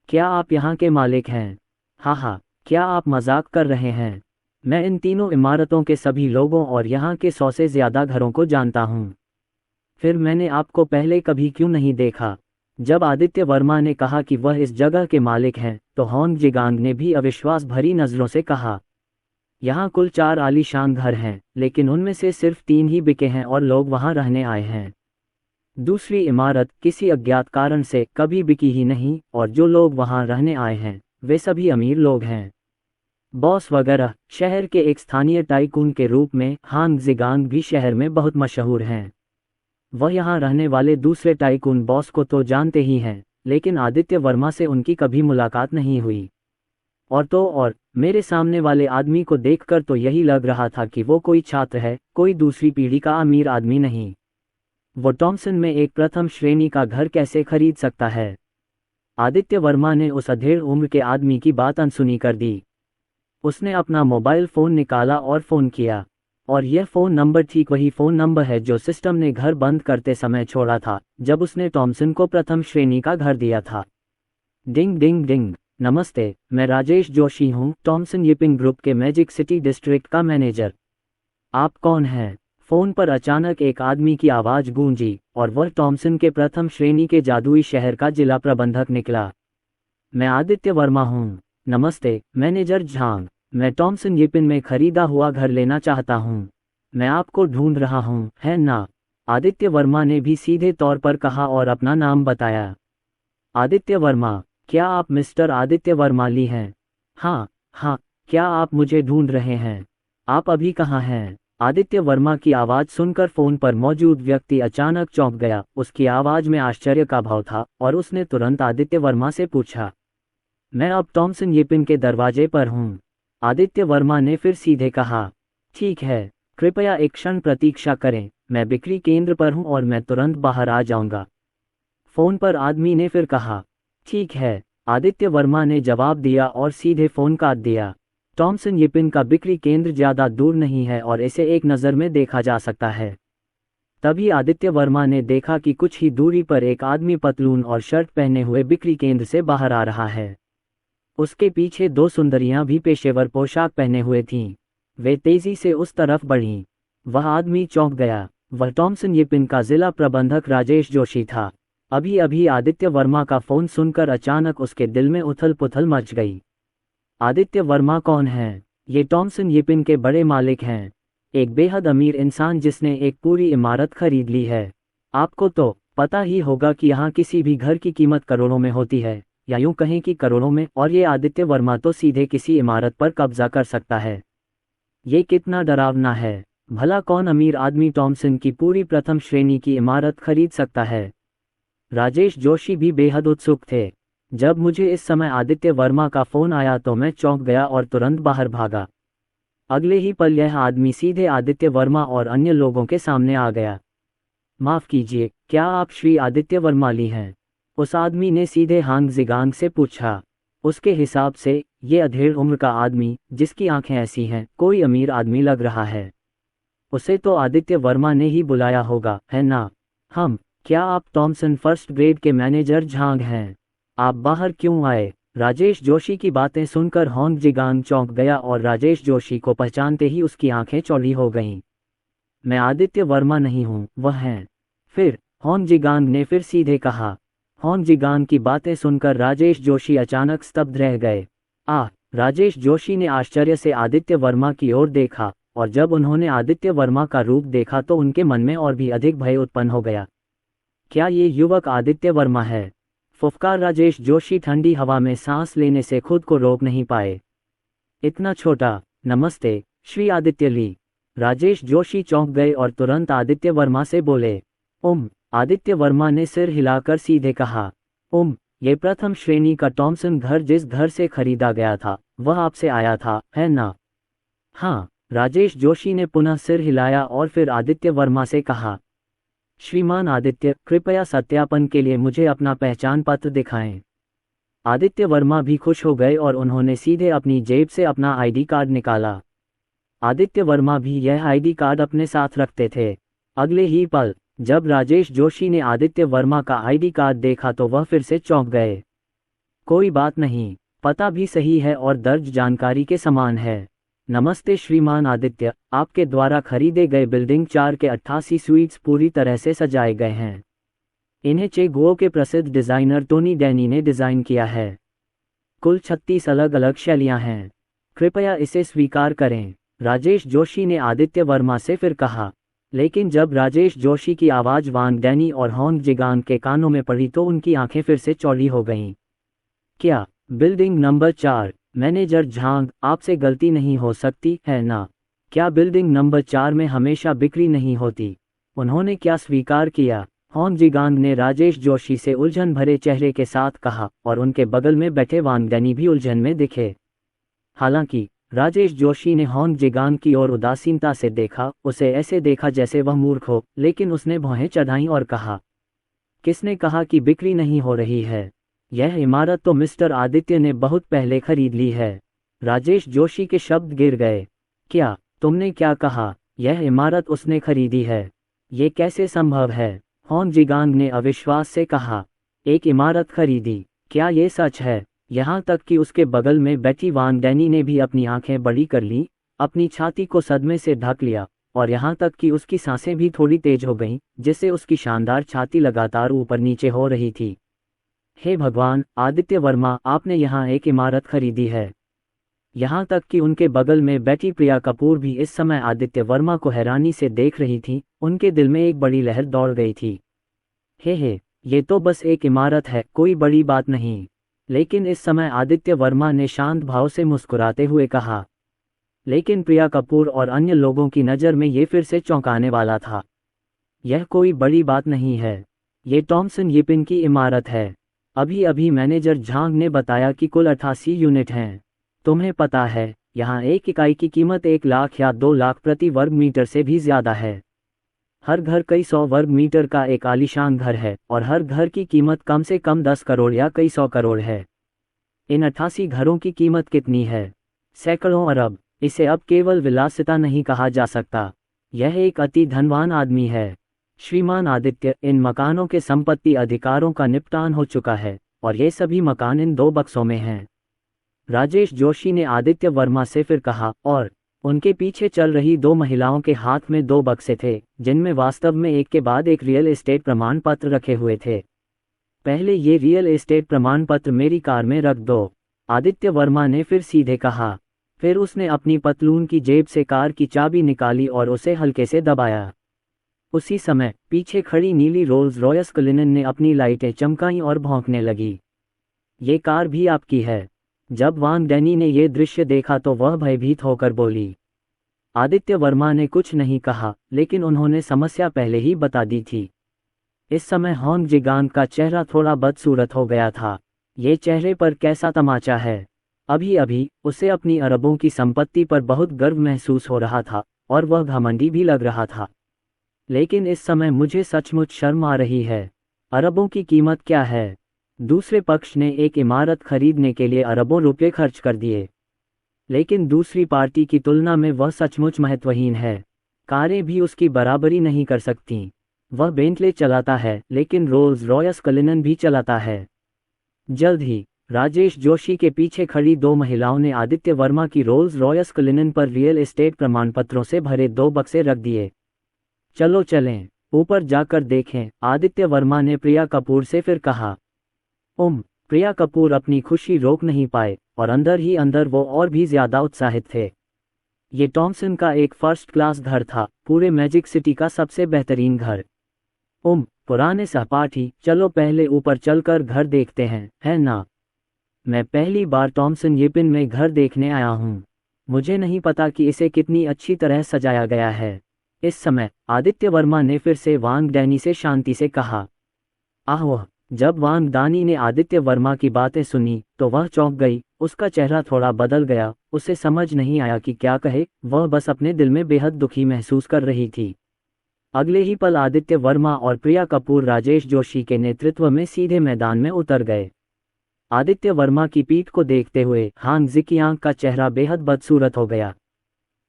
क्या आप यहाँ के मालिक हैं? हाँ, क्या आप मजाक कर रहे हैं? मैं इन तीनों इमारतों के सभी लोगों और यहाँ के 100 से ज़्यादा घरों को जानता हूँ। फिर मैंने आपको पहले कभी क्यों नहीं देखा? जब आदित्य वर्मा ने कहा कि वह इस जगह के मालिक हैं, तो होंग जिगांग ने भी अविश्वास भरी नज़रों से कहा। यहाँ कुल 4 आलीशान घर हैं, लेकिन उनमें से सिर्फ 3 ही बिके हैं और लोग वहाँ रहने आए हैं। दूसरी इमारत किसी अज्ञात कारण से कभी बिकी ही नहीं, और जो लोग वहाँ रहने आए हैं वे सभी अमीर लोग हैं। बॉस वगैरह शहर के एक स्थानीय टाइकून के रूप में हांग जिगांग भी शहर में बहुत मशहूर हैं। वह यहाँ रहने वाले दूसरे टाइकून बॉस को तो जानते ही हैं, लेकिन आदित्य वर्मा से उनकी कभी मुलाकात नहीं हुई। और मेरे सामने वाले आदमी को देखकर तो यही लग रहा था कि वो कोई छात्र है, कोई दूसरी पीढ़ी का अमीर आदमी नहीं। वो टॉमसन में एक प्रथम श्रेणी का घर कैसे खरीद सकता है? आदित्य वर्मा ने उस अधेड़ उम्र के आदमी की बात अनसुनी कर दी। उसने अपना मोबाइल फ़ोन निकाला और फ़ोन किया, और यह फ़ोन नंबर ठीक वही फ़ोन नंबर है जो सिस्टम ने घर बंद करते समय छोड़ा था जब उसने टॉमसन को प्रथम श्रेणी का घर दिया था। डिंग डिंग डिंग। नमस्ते, मैं राजेश जोशी हूँ, टॉमसन यिपिन ग्रुप के मैजिक सिटी डिस्ट्रिक्ट का मैनेजर। आप कौन हैं? फ़ोन पर अचानक एक आदमी की आवाज़ गूंजी, और वह टॉमसन के प्रथम श्रेणी के जादुई शहर का जिला प्रबंधक निकला। मैं आदित्य वर्मा हूँ। नमस्ते मैनेजर झांग, मैं टॉमसन यिपिन में खरीदा हुआ घर लेना चाहता हूँ। मैं आपको ढूंढ रहा हूँ, है ना? आदित्य वर्मा ने भी सीधे तौर पर कहा और अपना नाम बताया। आदित्य वर्मा, क्या आप मिस्टर आदित्य वर्मा ली हैं? हाँ, क्या आप मुझे ढूंढ रहे हैं? आप अभी कहाँ हैं? आदित्य वर्मा की आवाज़ सुनकर फ़ोन पर मौजूद व्यक्ति अचानक चौंक गया। उसकी आवाज़ में आश्चर्य का भाव था, और उसने तुरंत आदित्य वर्मा से पूछा। मैं अब टॉमसन यिपिन के दरवाजे पर हूँ। आदित्य वर्मा ने फिर सीधे कहा। ठीक है, कृपया एक क्षण प्रतीक्षा करें, मैं बिक्री केंद्र पर हूँ और मैं तुरंत बाहर आ जाऊंगा। फ़ोन पर आदमी ने फिर कहा। ठीक है, आदित्य वर्मा ने जवाब दिया और सीधे फ़ोन काट दिया। टॉमसन यिपिन का बिक्री केंद्र ज़्यादा दूर नहीं है और इसे एक नज़र में देखा जा सकता है। तभी आदित्य वर्मा ने देखा कि कुछ ही दूरी पर एक आदमी पतलून और शर्ट पहने हुए बिक्री केंद्र से बाहर आ रहा है। उसके पीछे 2 सुंदरियां भी पेशेवर पोशाक पहने हुए थीं। वे तेजी से उस तरफ बढ़ीं। वह आदमी चौंक गया। वह टॉमसन यिपिन का जिला प्रबंधक राजेश जोशी था। अभी अभी आदित्य वर्मा का फ़ोन सुनकर अचानक उसके दिल में उथल पुथल मच गई। आदित्य वर्मा कौन है? ये टॉमसन यिपिन के बड़े मालिक हैं, एक बेहद अमीर इंसान जिसने एक पूरी इमारत खरीद ली है। आपको तो पता ही होगा कि यहाँ किसी भी घर की कीमत करोड़ों में होती है, या यूं कहें कि करोड़ों में, और ये आदित्य वर्मा तो सीधे किसी इमारत पर कब्जा कर सकता है। ये कितना डरावना है। भला कौन अमीर आदमी टॉमसन की पूरी प्रथम श्रेणी की इमारत खरीद सकता है? राजेश जोशी भी बेहद उत्सुक थे। जब मुझे इस समय आदित्य वर्मा का फ़ोन आया तो मैं चौंक गया और तुरंत बाहर भागा। अगले ही पल यह आदमी सीधे आदित्य वर्मा और अन्य लोगों के सामने आ गया। माफ़ कीजिए, क्या आप श्री आदित्य वर्मा ली हैं? उस आदमी ने सीधे हांग जिगांग से पूछा। उसके हिसाब से ये अधेड़ उम्र का आदमी, जिसकी आंखें ऐसी हैं, कोई अमीर आदमी लग रहा है। उसे तो आदित्य वर्मा ने ही बुलाया होगा, है ना? क्या आप टॉमसन फर्स्ट ग्रेड के मैनेजर झांग हैं? आप बाहर क्यों आए? राजेश जोशी की बातें सुनकर होंग जिगांग चौंक गया और राजेश जोशी को पहचानते ही उसकी आंखें चौड़ी हो गईं। मैं आदित्य वर्मा नहीं हूँ, वह हैं। फिर होंग जिगांग ने फिर सीधे कहा। होंग जिगांग की बातें सुनकर राजेश जोशी अचानक स्तब्ध रह गए। राजेश जोशी ने आश्चर्य से आदित्य वर्मा की ओर देखा, और जब उन्होंने आदित्य वर्मा का रूप देखा तो उनके मन में और भी अधिक भय उत्पन्न हो गया। क्या ये युवक आदित्य वर्मा है? फुफकार राजेश जोशी ठंडी हवा में सांस लेने से खुद को रोक नहीं पाए। इतना छोटा। नमस्ते श्री आदित्य ली। राजेश जोशी चौंक गए और तुरंत आदित्य वर्मा से बोले। आदित्य वर्मा ने सिर हिलाकर सीधे कहा। ये प्रथम श्रेणी का टॉमसन घर जिस घर से खरीदा गया था वह आपसे आया था, है ना? हाँ। राजेश जोशी ने पुनः सिर हिलाया और फिर आदित्य वर्मा से कहा, श्रीमान आदित्य, कृपया सत्यापन के लिए मुझे अपना पहचान पत्र दिखाएं। आदित्य वर्मा भी खुश हो गए और उन्होंने सीधे अपनी जेब से अपना आईडी कार्ड निकाला। आदित्य वर्मा भी यह आईडी कार्ड अपने साथ रखते थे। अगले ही पल जब राजेश जोशी ने आदित्य वर्मा का आईडी कार्ड देखा तो वह फिर से चौंक गए। कोई बात नहीं, पता भी सही है और दर्ज जानकारी के समान है। नमस्ते श्रीमान आदित्य, आपके द्वारा खरीदे गए बिल्डिंग 4 के 88 स्वीट्स पूरी तरह से सजाए गए हैं। इन्हें चेगुओ के प्रसिद्ध डिज़ाइनर टोनी डैनी ने डिज़ाइन किया है। कुल 36 अलग अलग शैलियाँ हैं। कृपया इसे स्वीकार करें, राजेश जोशी ने आदित्य वर्मा से फिर कहा। लेकिन जब राजेश जोशी की आवाज़ वांग डैनी और होंग जिगान के कानों में पड़ी तो उनकी आंखें फिर से चौड़ी हो गईं। क्या बिल्डिंग नंबर 4? मैनेजर झांग, आपसे गलती नहीं हो सकती, है ना? क्या बिल्डिंग नंबर 4 में हमेशा बिक्री नहीं होती? उन्होंने क्या स्वीकार किया? होंग जिगांग ने राजेश जोशी से उलझन भरे चेहरे के साथ कहा और उनके बगल में बैठे वांग डैनी भी उलझन में दिखे। हालांकि राजेश जोशी ने होंग जिगांग की ओर उदासीनता से देखा, उसे ऐसे देखा जैसे वह मूर्ख हो, लेकिन उसने भौहें चढ़ाईं और कहा, किसने कहा कि बिक्री नहीं हो रही है? यह इमारत तो मिस्टर आदित्य ने बहुत पहले खरीद ली है। राजेश जोशी के शब्द गिर गए। क्या? तुमने क्या कहा? यह इमारत उसने खरीदी है? ये कैसे संभव है? होंग जिगांग ने अविश्वास से कहा। एक इमारत खरीदी? क्या ये सच है? यहाँ तक कि उसके बगल में बैठी वांग डैनी ने भी अपनी आंखें बड़ी कर लीं, अपनी छाती को सदमे से ढक लिया और यहाँ तक कि उसकी सांसें भी थोड़ी तेज हो गईं, जिससे उसकी शानदार छाती लगातार ऊपर नीचे हो रही थी। हे भगवान, आदित्य वर्मा, आपने यहाँ एक इमारत खरीदी है। यहाँ तक कि उनके बगल में बैठी प्रिया कपूर भी इस समय आदित्य वर्मा को हैरानी से देख रही थी। उनके दिल में एक बड़ी लहर दौड़ गई थी। हे, ये तो बस एक इमारत है, कोई बड़ी बात नहीं। लेकिन इस समय आदित्य वर्मा ने शांत भाव से मुस्कुराते हुए कहा। लेकिन प्रिया कपूर और अन्य लोगों की नज़र में ये फिर से चौंकाने वाला था। यह कोई बड़ी बात नहीं है, ये टॉमसन यिपिन की इमारत है। अभी अभी मैनेजर झांग ने बताया कि कुल 88 यूनिट हैं। तुम्हें पता है, यहाँ एक इकाई की कीमत 1 लाख या 2 लाख प्रति वर्ग मीटर से भी ज़्यादा है। हर घर कई 100 वर्ग मीटर का एक आलीशान घर है और हर घर की कीमत कम से कम 10 करोड़ या कई 100 करोड़ है। इन 88 घरों की कीमत कितनी है? सैकड़ों अरब। इसे अब केवल विलासिता नहीं कहा जा सकता, यह एक अति धनवान आदमी है। श्रीमान आदित्य, इन मकानों के संपत्ति अधिकारों का निपटान हो चुका है और ये सभी मकान इन 2 बक्सों में हैं। राजेश जोशी ने आदित्य वर्मा से फिर कहा और उनके पीछे चल रही 2 महिलाओं के हाथ में 2 बक्से थे, जिनमें वास्तव में एक के बाद एक रियल एस्टेट प्रमाण पत्र रखे हुए थे। पहले ये रियल एस्टेट प्रमाण पत्र मेरी कार में रख दो, आदित्य वर्मा ने फिर सीधे कहा। फिर उसने अपनी पतलून की जेब से कार की चाबी निकाली और उसे हल्के से दबाया। उसी समय पीछे खड़ी नीली रोल्स रॉयस कलिनन ने अपनी लाइटें चमकाईं और भौंकने लगी। ये कार भी आपकी है? जब वांग डैनी ने ये दृश्य देखा तो वह भयभीत होकर बोली। आदित्य वर्मा ने कुछ नहीं कहा, लेकिन उन्होंने समस्या पहले ही बता दी थी। इस समय होंग जिगांग का चेहरा थोड़ा बदसूरत हो गया था। ये चेहरे पर कैसा तमाचा है? अभी अभी उसे अपनी अरबों की संपत्ति पर बहुत गर्व महसूस हो रहा था और वह घमंडी भी लग रहा था। लेकिन इस समय मुझे सचमुच शर्म आ रही है। अरबों की कीमत क्या है? दूसरे पक्ष ने एक इमारत खरीदने के लिए अरबों रुपये खर्च कर दिए, लेकिन दूसरी पार्टी की तुलना में वह सचमुच महत्वहीन है। कारें भी उसकी बराबरी नहीं कर सकतीं। वह बेंटले चलाता है, लेकिन रोल्स रॉयस कलिनन भी चलाता है। जल्द ही राजेश जोशी के पीछे खड़ी 2 महिलाओं ने आदित्य वर्मा की रोल्स रॉयस कलिनन पर रियल एस्टेट प्रमाण पत्रों से भरे 2 बक्से रख दिए। चलो चलें, ऊपर जाकर देखें, आदित्य वर्मा ने प्रिया कपूर से फिर कहा। प्रिया कपूर अपनी खुशी रोक नहीं पाए और अंदर ही अंदर वो और भी ज्यादा उत्साहित थे। ये टॉमसन का एक फर्स्ट क्लास घर था, पूरे मैजिक सिटी का सबसे बेहतरीन घर। पुराने सहपाठी, चलो पहले ऊपर चलकर घर देखते हैं, है ना? मैं पहली बार थॉमसन यिपिन में घर देखने आया हूँ। मुझे नहीं पता कि इसे कितनी अच्छी तरह सजाया गया है। इस समय आदित्य वर्मा ने फिर से वांग डैनी से शांति से कहा। आह! जब वांग दानी ने आदित्य वर्मा की बातें सुनी तो वह चौंक गई। उसका चेहरा थोड़ा बदल गया। उसे समझ नहीं आया कि क्या कहे। वह बस अपने दिल में बेहद दुखी महसूस कर रही थी। अगले ही पल आदित्य वर्मा और प्रिया कपूर राजेश जोशी के नेतृत्व में सीधे मैदान में उतर गए। आदित्य वर्मा की पीठ को देखते हुए हांग जिकियांग का चेहरा बेहद बदसूरत हो गया।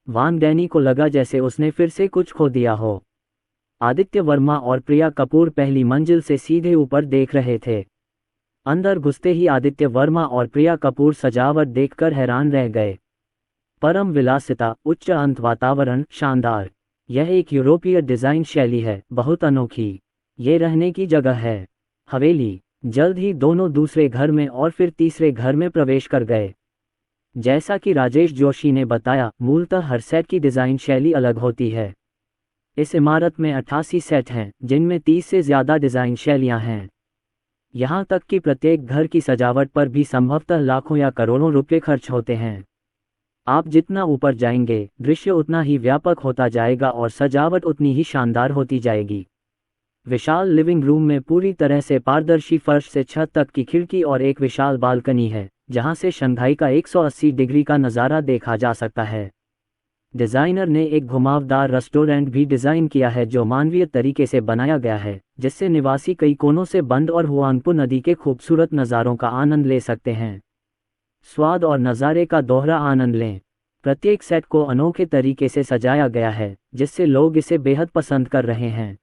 वांग डैनी को लगा जैसे उसने फिर से कुछ खो दिया हो। आदित्य वर्मा और प्रिया कपूर पहली मंजिल से सीधे ऊपर देख रहे थे। अंदर घुसते ही आदित्य वर्मा और प्रिया कपूर सजावट देखकर हैरान रह गए। परम विलासिता, उच्च अंत वातावरण, शानदार। यह एक यूरोपीय डिजाइन शैली है, बहुत अनोखी। ये रहने की जगह है। हवेली। जल्द ही दोनों दूसरे घर में और फिर तीसरे घर में प्रवेश कर गए। जैसा कि राजेश जोशी ने बताया, मूलतः हर सेट की डिजाइन शैली अलग होती है। इस इमारत में 88 सेट हैं, जिनमें 30 से ज्यादा डिजाइन शैलियां हैं। यहाँ तक कि प्रत्येक घर की सजावट पर भी संभवतः लाखों या करोड़ों रुपए खर्च होते हैं। आप जितना ऊपर जाएंगे, दृश्य उतना ही व्यापक होता जाएगा और सजावट उतनी ही शानदार होती जाएगी। विशाल लिविंग रूम में पूरी तरह से पारदर्शी फर्श से छत तक की खिड़की और एक विशाल बालकनी है, जहां से शंघाई का 180 डिग्री का नज़ारा देखा जा सकता है। डिजाइनर ने एक घुमावदार रेस्टोरेंट भी डिजाइन किया है जो मानवीय तरीके से बनाया गया है, जिससे निवासी कई कोनों से बंद और हुआंगपो नदी के खूबसूरत नज़ारों का आनंद ले सकते हैं। स्वाद और नज़ारे का दोहरा आनंद लें। प्रत्येक सेट को अनोखे तरीके से सजाया गया है, जिससे लोग इसे बेहद पसंद कर रहे हैं।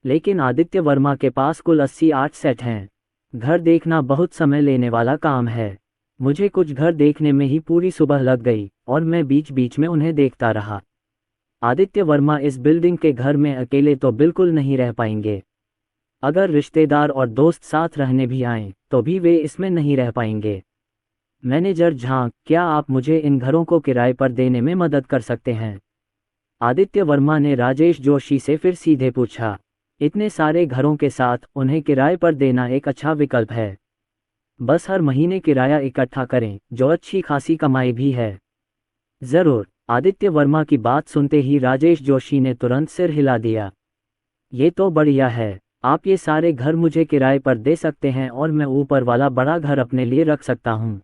लेकिन आदित्य वर्मा के पास कुल 88 सेट हैं। घर देखना बहुत समय लेने वाला काम है। मुझे कुछ घर देखने में ही पूरी सुबह लग गई और मैं बीच बीच में उन्हें देखता रहा। आदित्य वर्मा इस बिल्डिंग के घर में अकेले तो बिल्कुल नहीं रह पाएंगे। अगर रिश्तेदार और दोस्त साथ रहने भी आएं, तो भी वे इसमें नहीं रह पाएंगे। मैनेजर झांग, क्या आप मुझे इन घरों को किराए पर देने में मदद कर सकते हैं? आदित्य वर्मा ने राजेश जोशी से फिर सीधे पूछा। इतने सारे घरों के साथ उन्हें किराए पर देना एक अच्छा विकल्प है। बस हर महीने किराया इकट्ठा करें, जो अच्छी खासी कमाई भी है। जरूर। आदित्य वर्मा की बात सुनते ही राजेश जोशी ने तुरंत सिर हिला दिया। ये तो बढ़िया है। आप ये सारे घर मुझे किराए पर दे सकते हैं और मैं ऊपर वाला बड़ा घर अपने लिए रख सकता हूँ।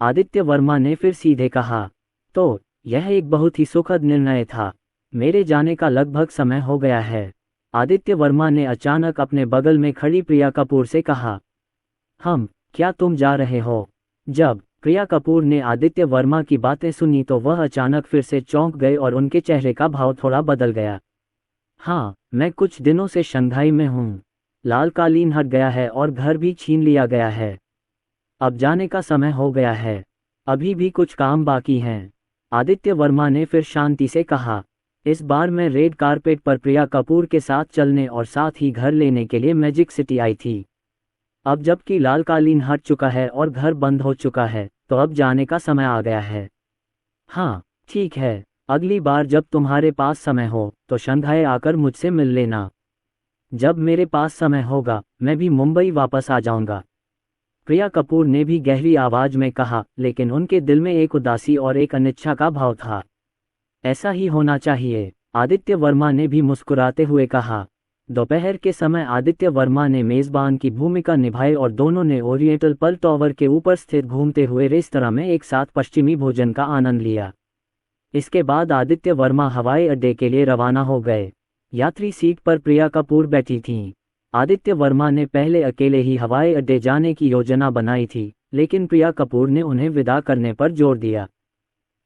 आदित्य वर्मा ने फिर सीधे कहा। तो यह एक बहुत ही सुखद निर्णय था। मेरे जाने का लगभग समय हो गया है। आदित्य वर्मा ने अचानक अपने बगल में खड़ी प्रिया कपूर से कहा। क्या तुम जा रहे हो? जब प्रिया कपूर ने आदित्य वर्मा की बातें सुनी तो वह अचानक फिर से चौंक गए और उनके चेहरे का भाव थोड़ा बदल गया। हाँ, मैं कुछ दिनों से शंघाई में हूँ। लाल कालीन हट गया है और घर भी छीन लिया गया है। अब जाने का समय हो गया है। अभी भी कुछ काम बाकी हैं। आदित्य वर्मा ने फिर शांति से कहा। इस बार मैं रेड कारपेट पर प्रिया कपूर के साथ चलने और साथ ही घर लेने के लिए मैजिक सिटी आई थी। अब जबकि लाल कालीन हट चुका है और घर बंद हो चुका है, तो अब जाने का समय आ गया है। हाँ, ठीक है। अगली बार जब तुम्हारे पास समय हो तो शंघाई आकर मुझसे मिल लेना। जब मेरे पास समय होगा, मैं भी मुंबई वापस आ जाऊंगा। प्रिया कपूर ने भी गहरी आवाज में कहा, लेकिन उनके दिल में एक उदासी और एक अनिच्छा का भाव था। ऐसा ही होना चाहिए, आदित्य वर्मा ने भी मुस्कुराते हुए कहा। दोपहर के समय आदित्य वर्मा ने मेजबान की भूमिका निभाई और दोनों ने ओरिएंटल पल टावर के ऊपर स्थित घूमते हुए रेस्तरां में एक साथ पश्चिमी भोजन का आनंद लिया। इसके बाद आदित्य वर्मा हवाई अड्डे के लिए रवाना हो गए। यात्री सीट पर प्रिया कपूर बैठी थीं। आदित्य वर्मा ने पहले अकेले ही हवाई अड्डे जाने की योजना बनाई थी, लेकिन प्रिया कपूर ने उन्हें विदा करने पर जोर दिया।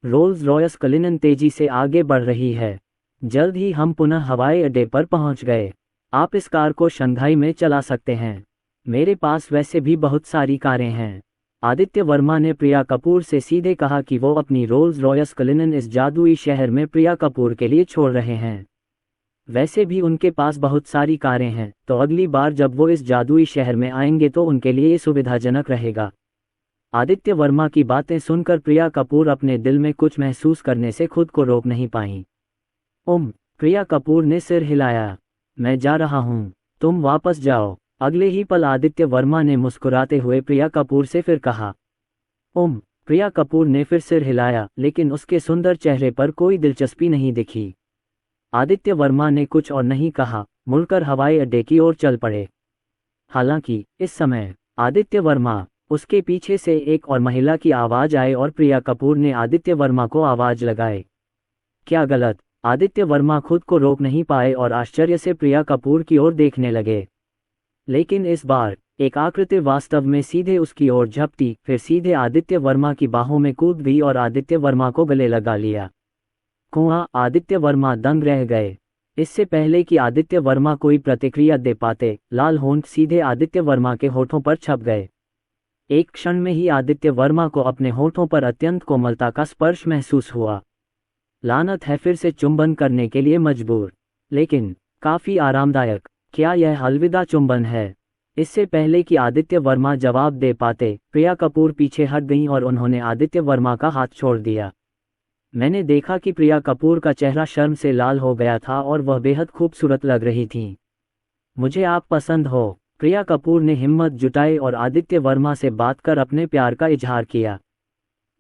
रोल्स रॉयस कलिनन तेजी से आगे बढ़ रही है। जल्द ही हम पुनः हवाई अड्डे पर पहुंच गए। आप इस कार को शंघाई में चला सकते हैं। मेरे पास वैसे भी बहुत सारी कारें हैं। आदित्य वर्मा ने प्रिया कपूर से सीधे कहा कि वो अपनी रोल्स रॉयस कलिनन इस जादुई शहर में प्रिया कपूर के लिए छोड़ रहे हैं। वैसे भी उनके पास बहुत सारी कारें हैं, तो अगली बार जब वो इस जादुई शहर में आएंगे तो उनके लिए ये सुविधाजनक रहेगा। आदित्य वर्मा की बातें सुनकर प्रिया कपूर अपने दिल में कुछ महसूस करने से खुद को रोक नहीं पाईं। प्रिया कपूर ने सिर हिलाया। मैं जा रहा हूँ, तुम वापस जाओ। अगले ही पल आदित्य वर्मा ने मुस्कुराते हुए प्रिया कपूर से फिर कहा, प्रिया कपूर ने फिर सिर हिलाया, लेकिन उसके सुंदर चेहरे पर कोई दिलचस्पी नहीं दिखी। आदित्य वर्मा ने कुछ और नहीं कहा, मुड़कर हवाई अड्डे की ओर चल पड़े। हालांकि इस समय आदित्य वर्मा, उसके पीछे से एक और महिला की आवाज आए और प्रिया कपूर ने आदित्य वर्मा को आवाज लगाए। क्या गलत? आदित्य वर्मा खुद को रोक नहीं पाए और आश्चर्य से प्रिया कपूर की ओर देखने लगे। लेकिन इस बार एक आकृति वास्तव में सीधे उसकी ओर झपटी, फिर सीधे आदित्य वर्मा की बाहों में कूद गई और आदित्य वर्मा को गले लगा लिया। कुआं, आदित्य वर्मा दंग रह गए। इससे पहले कि आदित्य वर्मा कोई प्रतिक्रिया दे पाते, लाल होंठ सीधे आदित्य वर्मा के होठों पर छप गए। एक क्षण में ही आदित्य वर्मा को अपने होठों पर अत्यंत कोमलता का स्पर्श महसूस हुआ। लानत है, फिर से चुंबन करने के लिए मजबूर, लेकिन काफी आरामदायक। क्या यह अलविदा चुंबन है? इससे पहले कि आदित्य वर्मा जवाब दे पाते, प्रिया कपूर पीछे हट गईं और उन्होंने आदित्य वर्मा का हाथ छोड़ दिया। मैंने देखा कि प्रिया कपूर का चेहरा शर्म से लाल हो गया था और वह बेहद खूबसूरत लग रही थीं। मुझे आप पसंद हो। प्रिया कपूर ने हिम्मत जुटाई और आदित्य वर्मा से बात कर अपने प्यार का इजहार किया।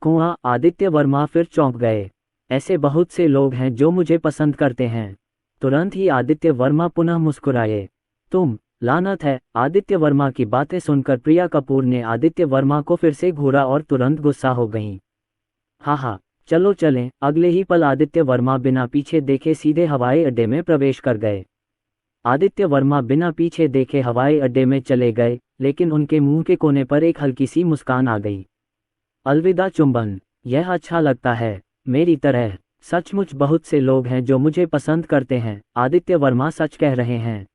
कुआं, आदित्य वर्मा फिर चौंक गए। ऐसे बहुत से लोग हैं जो मुझे पसंद करते हैं। तुरंत ही आदित्य वर्मा पुनः मुस्कुराए। तुम, लानत है। आदित्य वर्मा की बातें सुनकर प्रिया कपूर ने आदित्य वर्मा को फिर से घूरा और तुरंत गुस्सा हो गईं। हाँ, चलो चलें। अगले ही पल आदित्य वर्मा बिना पीछे देखे सीधे हवाई अड्डे में प्रवेश कर गए। आदित्य वर्मा बिना पीछे देखे हवाई अड्डे में चले गए, लेकिन उनके मुंह के कोने पर एक हल्की सी मुस्कान आ गई। अलविदा चुंबन, यह अच्छा लगता है। मेरी तरह सचमुच बहुत से लोग हैं जो मुझे पसंद करते हैं। आदित्य वर्मा सच कह रहे हैं।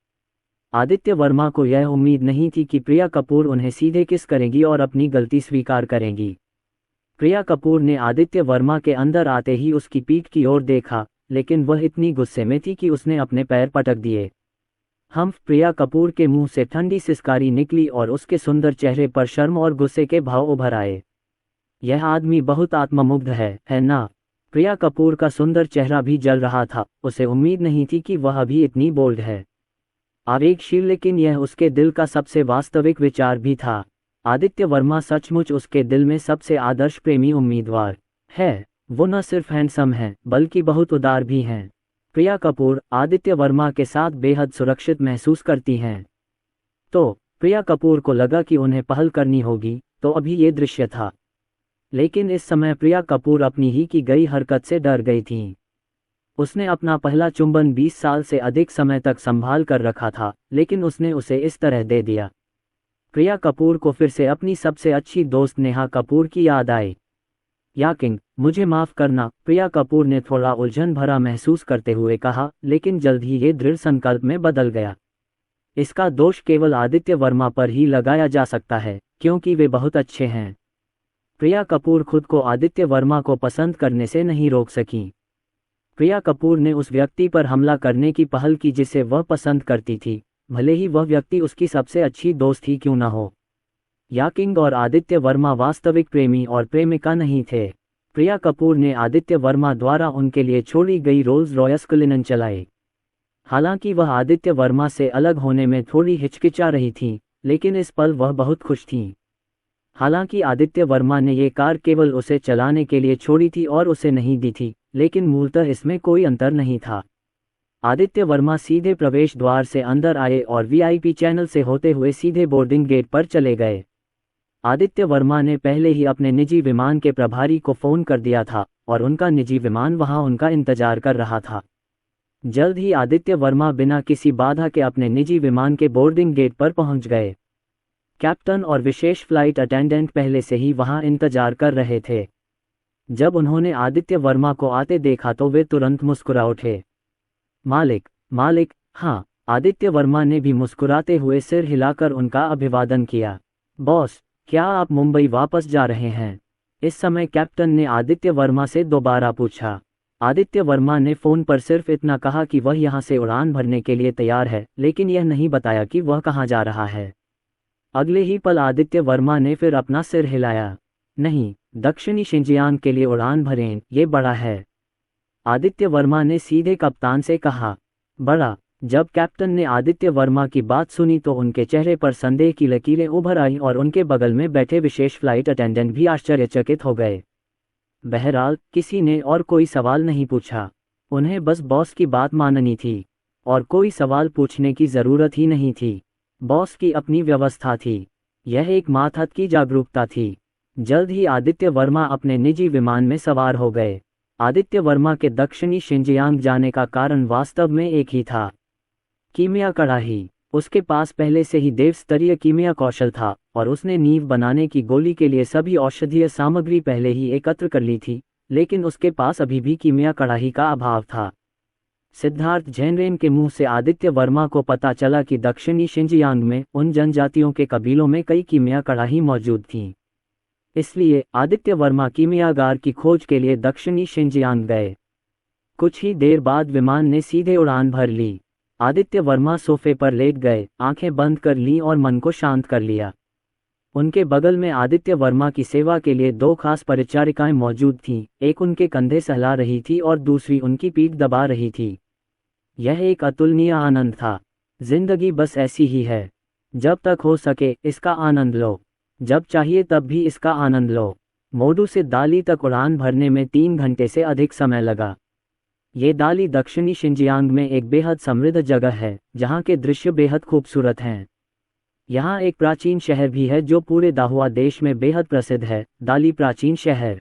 आदित्य वर्मा को यह उम्मीद नहीं थी कि प्रिया कपूर उन्हें सीधे किस करेंगी और अपनी गलती स्वीकार करेंगी। प्रिया कपूर ने आदित्य वर्मा के अंदर आते ही उसकी पीठ की ओर देखा, लेकिन वह इतनी गुस्से में थी कि उसने अपने पैर पटक दिए। प्रिया कपूर के मुंह से ठंडी सिसकारी निकली और उसके सुंदर चेहरे पर शर्म और गुस्से के भाव उभर आए। यह आदमी बहुत आत्ममुग्ध है ना? प्रिया कपूर का सुंदर चेहरा भी जल रहा था। उसे उम्मीद नहीं थी कि वह भी इतनी बोल्ड है, आवेगशील, लेकिन यह उसके दिल का सबसे वास्तविक विचार भी था। आदित्य वर्मा सचमुच उसके दिल में सबसे आदर्श प्रेमी उम्मीदवार है। वो न सिर्फ हैंडसम हैं, बल्कि बहुत उदार भी हैं। प्रिया कपूर आदित्य वर्मा के साथ बेहद सुरक्षित महसूस करती हैं। तो प्रिया कपूर को लगा कि उन्हें पहल करनी होगी, तो अभी ये दृश्य था। लेकिन इस समय प्रिया कपूर अपनी ही की गई हरकत से डर गई थीं। उसने अपना पहला चुंबन 20 साल से अधिक समय तक संभाल कर रखा था, लेकिन उसने उसे इस तरह दे दिया। प्रिया कपूर को फिर से अपनी सबसे अच्छी दोस्त नेहा कपूर की याद आई। याकिंग, मुझे माफ करना, प्रिया कपूर ने थोड़ा उलझन भरा महसूस करते हुए कहा, लेकिन जल्द ही ये दृढ़ संकल्प में बदल गया। इसका दोष केवल आदित्य वर्मा पर ही लगाया जा सकता है, क्योंकि वे बहुत अच्छे हैं। प्रिया कपूर खुद को आदित्य वर्मा को पसंद करने से नहीं रोक सकी। प्रिया कपूर ने उस व्यक्ति पर हमला करने की पहल की जिसे वह पसंद करती थी, भले ही वह व्यक्ति उसकी सबसे अच्छी दोस्त ही क्यों न हो। याकिंग और आदित्य वर्मा वास्तविक प्रेमी और प्रेमिका नहीं थे। प्रिया कपूर ने आदित्य वर्मा द्वारा उनके लिए छोड़ी गई रोल्स रॉयस कुलिनन चलाई। हालांकि वह आदित्य वर्मा से अलग होने में थोड़ी हिचकिचा रही थी, लेकिन इस पल वह बहुत खुश थीं। हालांकि आदित्य वर्मा ने ये कार केवल उसे चलाने के लिए छोड़ी थी और उसे नहीं दी थी, लेकिन मूलतः इसमें कोई अंतर नहीं था। आदित्य वर्मा सीधे प्रवेश द्वार से अंदर आए और वीआईपी चैनल से होते हुए सीधे बोर्डिंग गेट पर चले गए। आदित्य वर्मा ने पहले ही अपने निजी विमान के प्रभारी को फ़ोन कर दिया था और उनका निजी विमान वहां उनका इंतजार कर रहा था। जल्द ही आदित्य वर्मा बिना किसी बाधा के अपने निजी विमान के बोर्डिंग गेट पर पहुंच गए। कैप्टन और विशेष फ्लाइट अटेंडेंट पहले से ही वहां इंतजार कर रहे थे। जब उन्होंने आदित्य वर्मा को आते देखा तो वे तुरंत मुस्कुरा उठे। मालिक, हाँ। आदित्य वर्मा ने भी मुस्कुराते हुए सिर हिलाकर उनका अभिवादन किया। बॉस, क्या आप मुंबई वापस जा रहे हैं? इस समय कैप्टन ने आदित्य वर्मा से दोबारा पूछा। आदित्य वर्मा ने फ़ोन पर सिर्फ इतना कहा कि वह यहाँ से उड़ान भरने के लिए तैयार है, लेकिन यह नहीं बताया कि वह कहाँ जा रहा है। अगले ही पल आदित्य वर्मा ने फिर अपना सिर हिलाया। नहीं, दक्षिणी शिंजियांग के लिए उड़ान भरें, ये बड़ा है। आदित्य वर्मा ने सीधे कप्तान से कहा। बड़ा? जब कैप्टन ने आदित्य वर्मा की बात सुनी तो उनके चेहरे पर संदेह की लकीरें उभर आईं और उनके बगल में बैठे विशेष फ्लाइट अटेंडेंट भी आश्चर्यचकित हो गए। बहरहाल किसी ने और कोई सवाल नहीं पूछा। उन्हें बस बॉस की बात माननी थी और कोई सवाल पूछने की ज़रूरत ही नहीं थी। बॉस की अपनी व्यवस्था थी। यह एक मातहत की जागरूकता थी। जल्द ही आदित्य वर्मा अपने निजी विमान में सवार हो गए। आदित्य वर्मा के दक्षिणी शिनजियांग जाने का कारण वास्तव में एक ही था, कीमिया कड़ाही। उसके पास पहले से ही देव स्तरीय कीमिया कौशल था और उसने नींव बनाने की गोली के लिए सभी औषधीय सामग्री पहले ही एकत्र कर ली थी, लेकिन उसके पास अभी भी कीमिया कड़ाही का अभाव था। सिद्धार्थ जैनरेन के मुंह से आदित्य वर्मा को पता चला कि दक्षिणी शिनजियांग में उन जनजातियों के कबीलों में कई कीमिया कड़ाही मौजूद थीं। इसलिए आदित्य वर्मा कीमियागार की खोज के लिए दक्षिणी शिनजियांग गए। कुछ ही देर बाद विमान ने सीधे उड़ान भर ली। आदित्य वर्मा सोफे पर लेट गए, आंखें बंद कर लीं और मन को शांत कर लिया। उनके बगल में आदित्य वर्मा की सेवा के लिए दो खास परिचारिकाएं मौजूद थीं, एक उनके कंधे सहला रही थी और दूसरी उनकी पीठ दबा रही थी। यह एक अतुलनीय आनंद था। जिंदगी बस ऐसी ही है। जब तक हो सके इसका आनंद लो, जब चाहिए तब भी इसका आनंद लो। मोडू से दाली तक उड़ान भरने में 3 घंटे से अधिक समय लगा। ये दाली दक्षिणी शिनजियांग में एक बेहद समृद्ध जगह है, जहाँ के दृश्य बेहद खूबसूरत हैं। यहाँ एक प्राचीन शहर भी है जो पूरे दाहुआ देश में बेहद प्रसिद्ध है, दाली प्राचीन शहर।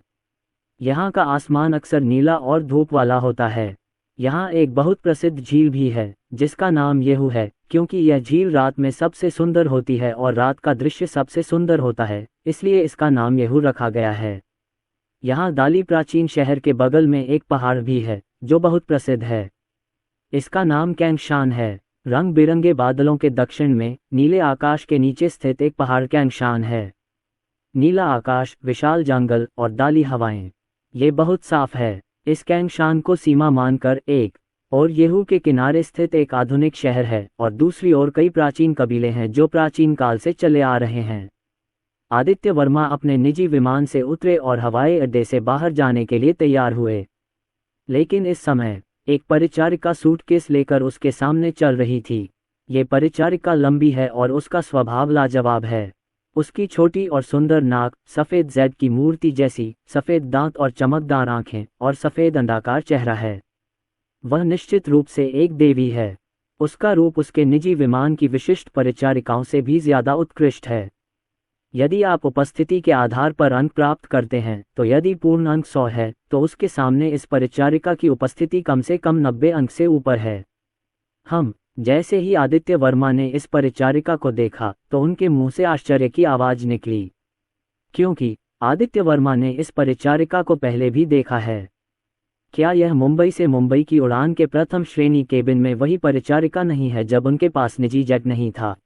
यहाँ का आसमान अक्सर नीला और धूप वाला होता है। यहाँ एक बहुत प्रसिद्ध झील भी है, जिसका नाम येहू है, क्योंकि यह झील रात में सबसे सुंदर होती है और रात का दृश्य सबसे सुंदर होता है, इसलिए इसका नाम येहू रखा गया है। यहाँ दाली प्राचीन शहर के बगल में एक पहाड़ भी है, जो बहुत प्रसिद्ध है। इसका नाम कैंगशान है। रंग बिरंगे बादलों के दक्षिण में नीले आकाश के नीचे स्थित एक पहाड़ कैंगशान है। नीला आकाश, विशाल जंगल और दाली हवाएं। ये बहुत साफ है। इस कैंगशान को सीमा मानकर एक और येहू के किनारे स्थित एक आधुनिक शहर है और दूसरी ओर कई प्राचीन कबीले हैं जो प्राचीन काल से चले आ रहे हैं। आदित्य वर्मा अपने निजी विमान से उतरे और हवाई अड्डे से बाहर जाने के लिए तैयार हुए। लेकिन इस समय एक परिचारिका सूटकेस लेकर उसके सामने चल रही थी। ये परिचारिका लंबी है और उसका स्वभाव लाजवाब है। उसकी छोटी और सुंदर नाक, सफ़ेद जेड की मूर्ति जैसी सफ़ेद दांत और चमकदार आंखें और सफ़ेद अंडाकार चेहरा है। वह निश्चित रूप से एक देवी है। उसका रूप उसके निजी विमान की विशिष्ट परिचारिकाओं से भी ज्यादा उत्कृष्ट है। यदि आप उपस्थिति के आधार पर अंक प्राप्त करते हैं, तो यदि पूर्ण अंक 100 है, तो उसके सामने इस परिचारिका की उपस्थिति कम से कम 90 अंक से ऊपर है। जैसे ही आदित्य वर्मा ने इस परिचारिका को देखा, तो उनके मुंह से आश्चर्य की आवाज निकली, क्योंकि आदित्य वर्मा ने इस परिचारिका को पहले भी देखा है। क्या यह मुंबई से मुंबई की उड़ान के प्रथम श्रेणी केबिन में वही परिचारिका नहीं है जब उनके पास निजी जेट नहीं था?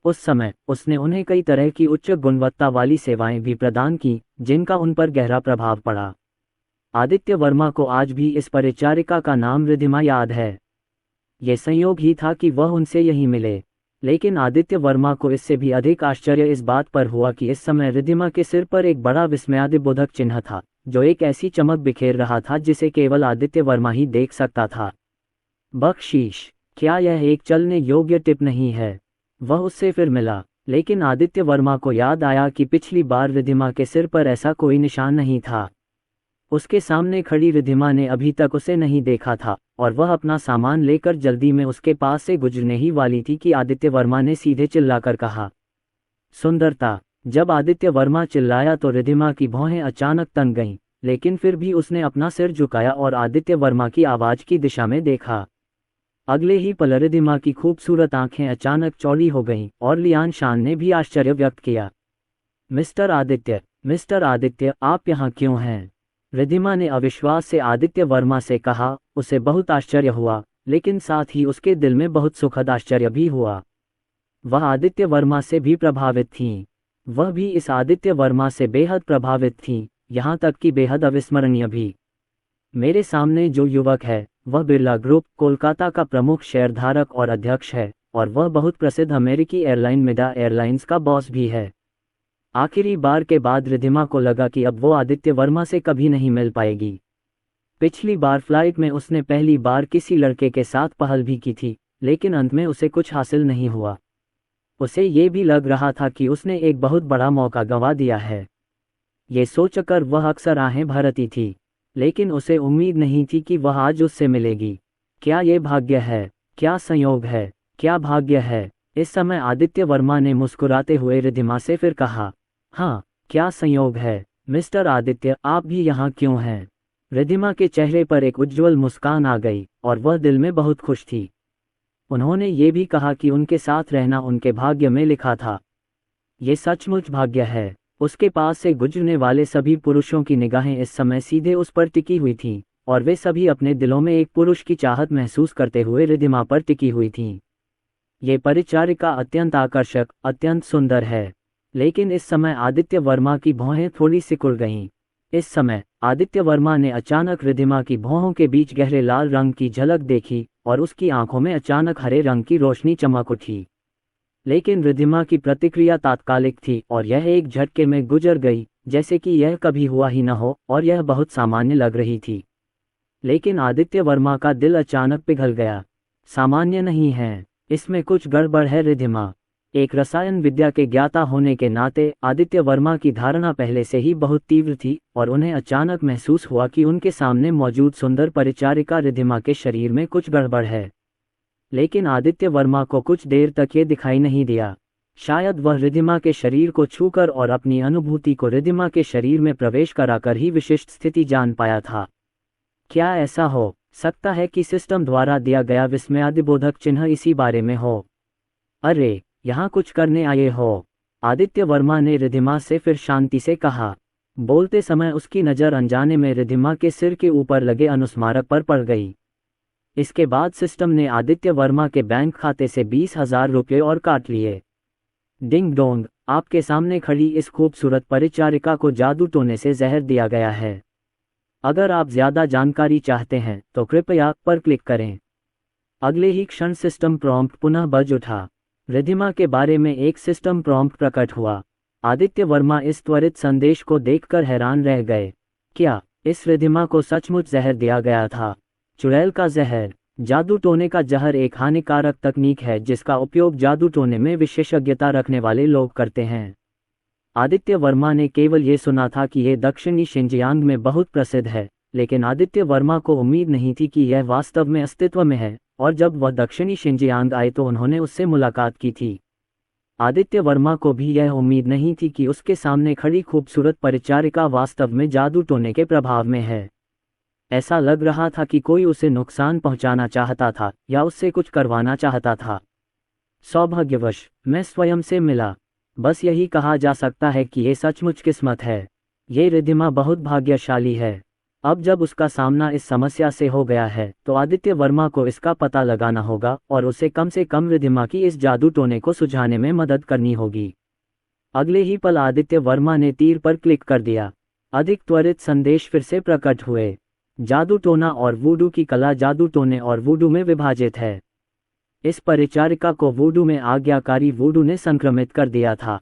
उस समय उसने उन्हें कई तरह की उच्च गुणवत्ता वाली सेवाएं भी प्रदान की, जिनका उन पर गहरा प्रभाव पड़ा। आदित्य वर्मा को आज भी इस परिचारिका का नाम रिधिमा याद है। ये संयोग ही था कि वह उनसे यहीं मिले। लेकिन आदित्य वर्मा को इससे भी अधिक आश्चर्य इस बात पर हुआ कि इस समय रिधिमा के सिर पर एक बड़ा विस्मयादिबोधक चिन्ह था, जो एक ऐसी चमक बिखेर रहा था जिसे केवल आदित्य वर्मा ही देख सकता था। बख्शीश, क्या यह एक चलने योग्य टिप नहीं है? वह उससे फिर मिला, लेकिन आदित्य वर्मा को याद आया कि पिछली बार रिधिमा के सिर पर ऐसा कोई निशान नहीं था। उसके सामने खड़ी रिधिमा ने अभी तक उसे नहीं देखा था और वह अपना सामान लेकर जल्दी में उसके पास से गुजरने ही वाली थी कि आदित्य वर्मा ने सीधे चिल्लाकर कहा, सुंदरता। जब आदित्य वर्मा चिल्लाया तो रिधिमा की भौहें अचानक तन गईं, लेकिन फिर भी उसने अपना सिर झुकाया और आदित्य वर्मा की आवाज की दिशा में देखा। अगले ही पल रिधिमा की खूबसूरत आंखें अचानक चौड़ी हो गईं और लियान शान ने भी आश्चर्य व्यक्त किया। मिस्टर आदित्य, आप यहाँ क्यों हैं? रिधिमा ने अविश्वास से आदित्य वर्मा से कहा। उसे बहुत आश्चर्य हुआ, लेकिन साथ ही उसके दिल में बहुत सुखद आश्चर्य भी हुआ। वह आदित्य वर्मा से भी प्रभावित थीं। वह भी इस आदित्य वर्मा से बेहद प्रभावित थीं, यहाँ तक कि बेहद अविस्मरणीय भी। मेरे सामने जो युवक है, वह बिरला ग्रुप, कोलकाता का प्रमुख शेयरधारक और अध्यक्ष है, और वह बहुत प्रसिद्ध अमेरिकी एयरलाइन मिडा एयरलाइंस का बॉस भी है। आखिरी बार के बाद रिधिमा को लगा कि अब वो आदित्य वर्मा से कभी नहीं मिल पाएगी। पिछली बार फ्लाइट में उसने पहली बार किसी लड़के के साथ पहल भी की थी, लेकिन अंत में उसे कुछ हासिल नहीं हुआ। उसे ये भी लग रहा था कि उसने एक बहुत बड़ा मौका गंवा दिया है। ये सोचकर वह अक्सर आहें भरती थी, लेकिन उसे उम्मीद नहीं थी कि वह आज उससे मिलेगी। क्या ये भाग्य है? क्या संयोग है? क्या भाग्य है? इस समय आदित्य वर्मा ने मुस्कुराते हुए रिद्धिमा से फिर कहा, हाँ, क्या संयोग है मिस्टर आदित्य, आप भी यहाँ क्यों हैं? रिद्धिमा के चेहरे पर एक उज्ज्वल मुस्कान आ गई और वह दिल में बहुत खुश थी। उन्होंने ये भी कहा कि उनके साथ रहना उनके भाग्य में लिखा था। ये सचमुच भाग्य है। उसके पास से गुजरने वाले सभी पुरुषों की निगाहें इस समय सीधे उस पर टिकी हुई थीं, और वे सभी अपने दिलों में एक पुरुष की चाहत महसूस करते हुए रिद्धिमा पर टिकी हुई थीं। ये परिचारिका अत्यंत आकर्षक, अत्यंत सुंदर है। लेकिन इस समय आदित्य वर्मा की भौहें थोड़ी सिकुड़ गईं। इस समय आदित्य वर्मा ने अचानक रिद्धिमा की भौहों के बीच गहरे लाल रंग की झलक देखी और उसकी आंखों में अचानक हरे रंग की रोशनी चमक उठी। लेकिन रिद्धिमा की प्रतिक्रिया तात्कालिक थी और यह एक झटके में गुजर गई, जैसे कि यह कभी हुआ ही न हो, और यह बहुत सामान्य लग रही थी। लेकिन आदित्य वर्मा का दिल अचानक पिघल गया। सामान्य नहीं है, इसमें कुछ गड़बड़ है रिद्धिमा। एक रसायन विद्या के ज्ञाता होने के नाते आदित्य वर्मा की धारणा पहले से ही बहुत तीव्र थी और उन्हें अचानक महसूस हुआ कि उनके सामने मौजूद सुंदर परिचारिका रिद्धिमा के शरीर में कुछ गड़बड़ है। लेकिन आदित्य वर्मा को कुछ देर तक ये दिखाई नहीं दिया। शायद वह रिद्धिमा के शरीर को छूकर और अपनी अनुभूति को रिद्धिमा के शरीर में प्रवेश कराकर ही विशिष्ट स्थिति जान पाया था। क्या ऐसा हो सकता है कि सिस्टम द्वारा दिया गया विस्मयादिबोधक चिन्ह इसी बारे में हो? अरे, यहाँ कुछ करने आए हो? आदित्य वर्मा ने रिद्धिमा से फिर शांति से कहा। बोलते समय उसकी नज़र अनजाने में रिद्धिमा के सिर के ऊपर लगे अनुस्मारक पर पड़ गई। इसके बाद सिस्टम ने आदित्य वर्मा के बैंक खाते से 20,000 रुपये और काट लिए। डिंग डोंग, आपके सामने खड़ी इस खूबसूरत परिचारिका को जादू टोने से जहर दिया गया है। अगर आप ज़्यादा जानकारी चाहते हैं तो कृपया पर क्लिक करें। अगले ही क्षण सिस्टम प्रॉम्प्ट पुनः बज उठा। रिद्धिमा के बारे में एक सिस्टम प्रॉम्प्ट प्रकट हुआ। आदित्य वर्मा इस त्वरित संदेश को देखकर हैरान रह गए। क्या इस रिद्धिमा को सचमुच जहर दिया गया था? चुड़ैल का जहर। जादू टोने का जहर एक हानिकारक तकनीक है जिसका उपयोग जादू टोने में विशेषज्ञता रखने वाले लोग करते हैं। आदित्य वर्मा ने केवल ये सुना था कि यह दक्षिणी शिनजियांग में बहुत प्रसिद्ध है, लेकिन आदित्य वर्मा को उम्मीद नहीं थी कि यह वास्तव में अस्तित्व में है, और जब वह दक्षिणी शिनजियांग आए तो उन्होंने उससे मुलाकात की थी। आदित्य वर्मा को भी यह उम्मीद नहीं थी कि उसके सामने खड़ी खूबसूरत परिचारिका वास्तव में जादू टोने के प्रभाव में है। ऐसा लग रहा था कि कोई उसे नुकसान पहुंचाना चाहता था या उससे कुछ करवाना चाहता था। सौभाग्यवश मैं स्वयं से मिला। बस यही कहा जा सकता है कि ये सचमुच किस्मत है। ये रिद्धिमा बहुत भाग्यशाली है। अब जब उसका सामना इस समस्या से हो गया है तो आदित्य वर्मा को इसका पता लगाना होगा और उसे कम से कम रिद्धिमा की इस जादू टोने को सुझाने में मदद करनी होगी। अगले ही पल आदित्य वर्मा ने तीर पर क्लिक कर दिया। अधिक त्वरित संदेश फिर से प्रकट हुए। जादू टोना और वूडू की कला जादू टोने और वूडू में विभाजित है। इस परिचारिका को वूडू में आज्ञाकारी वूडू ने संक्रमित कर दिया था।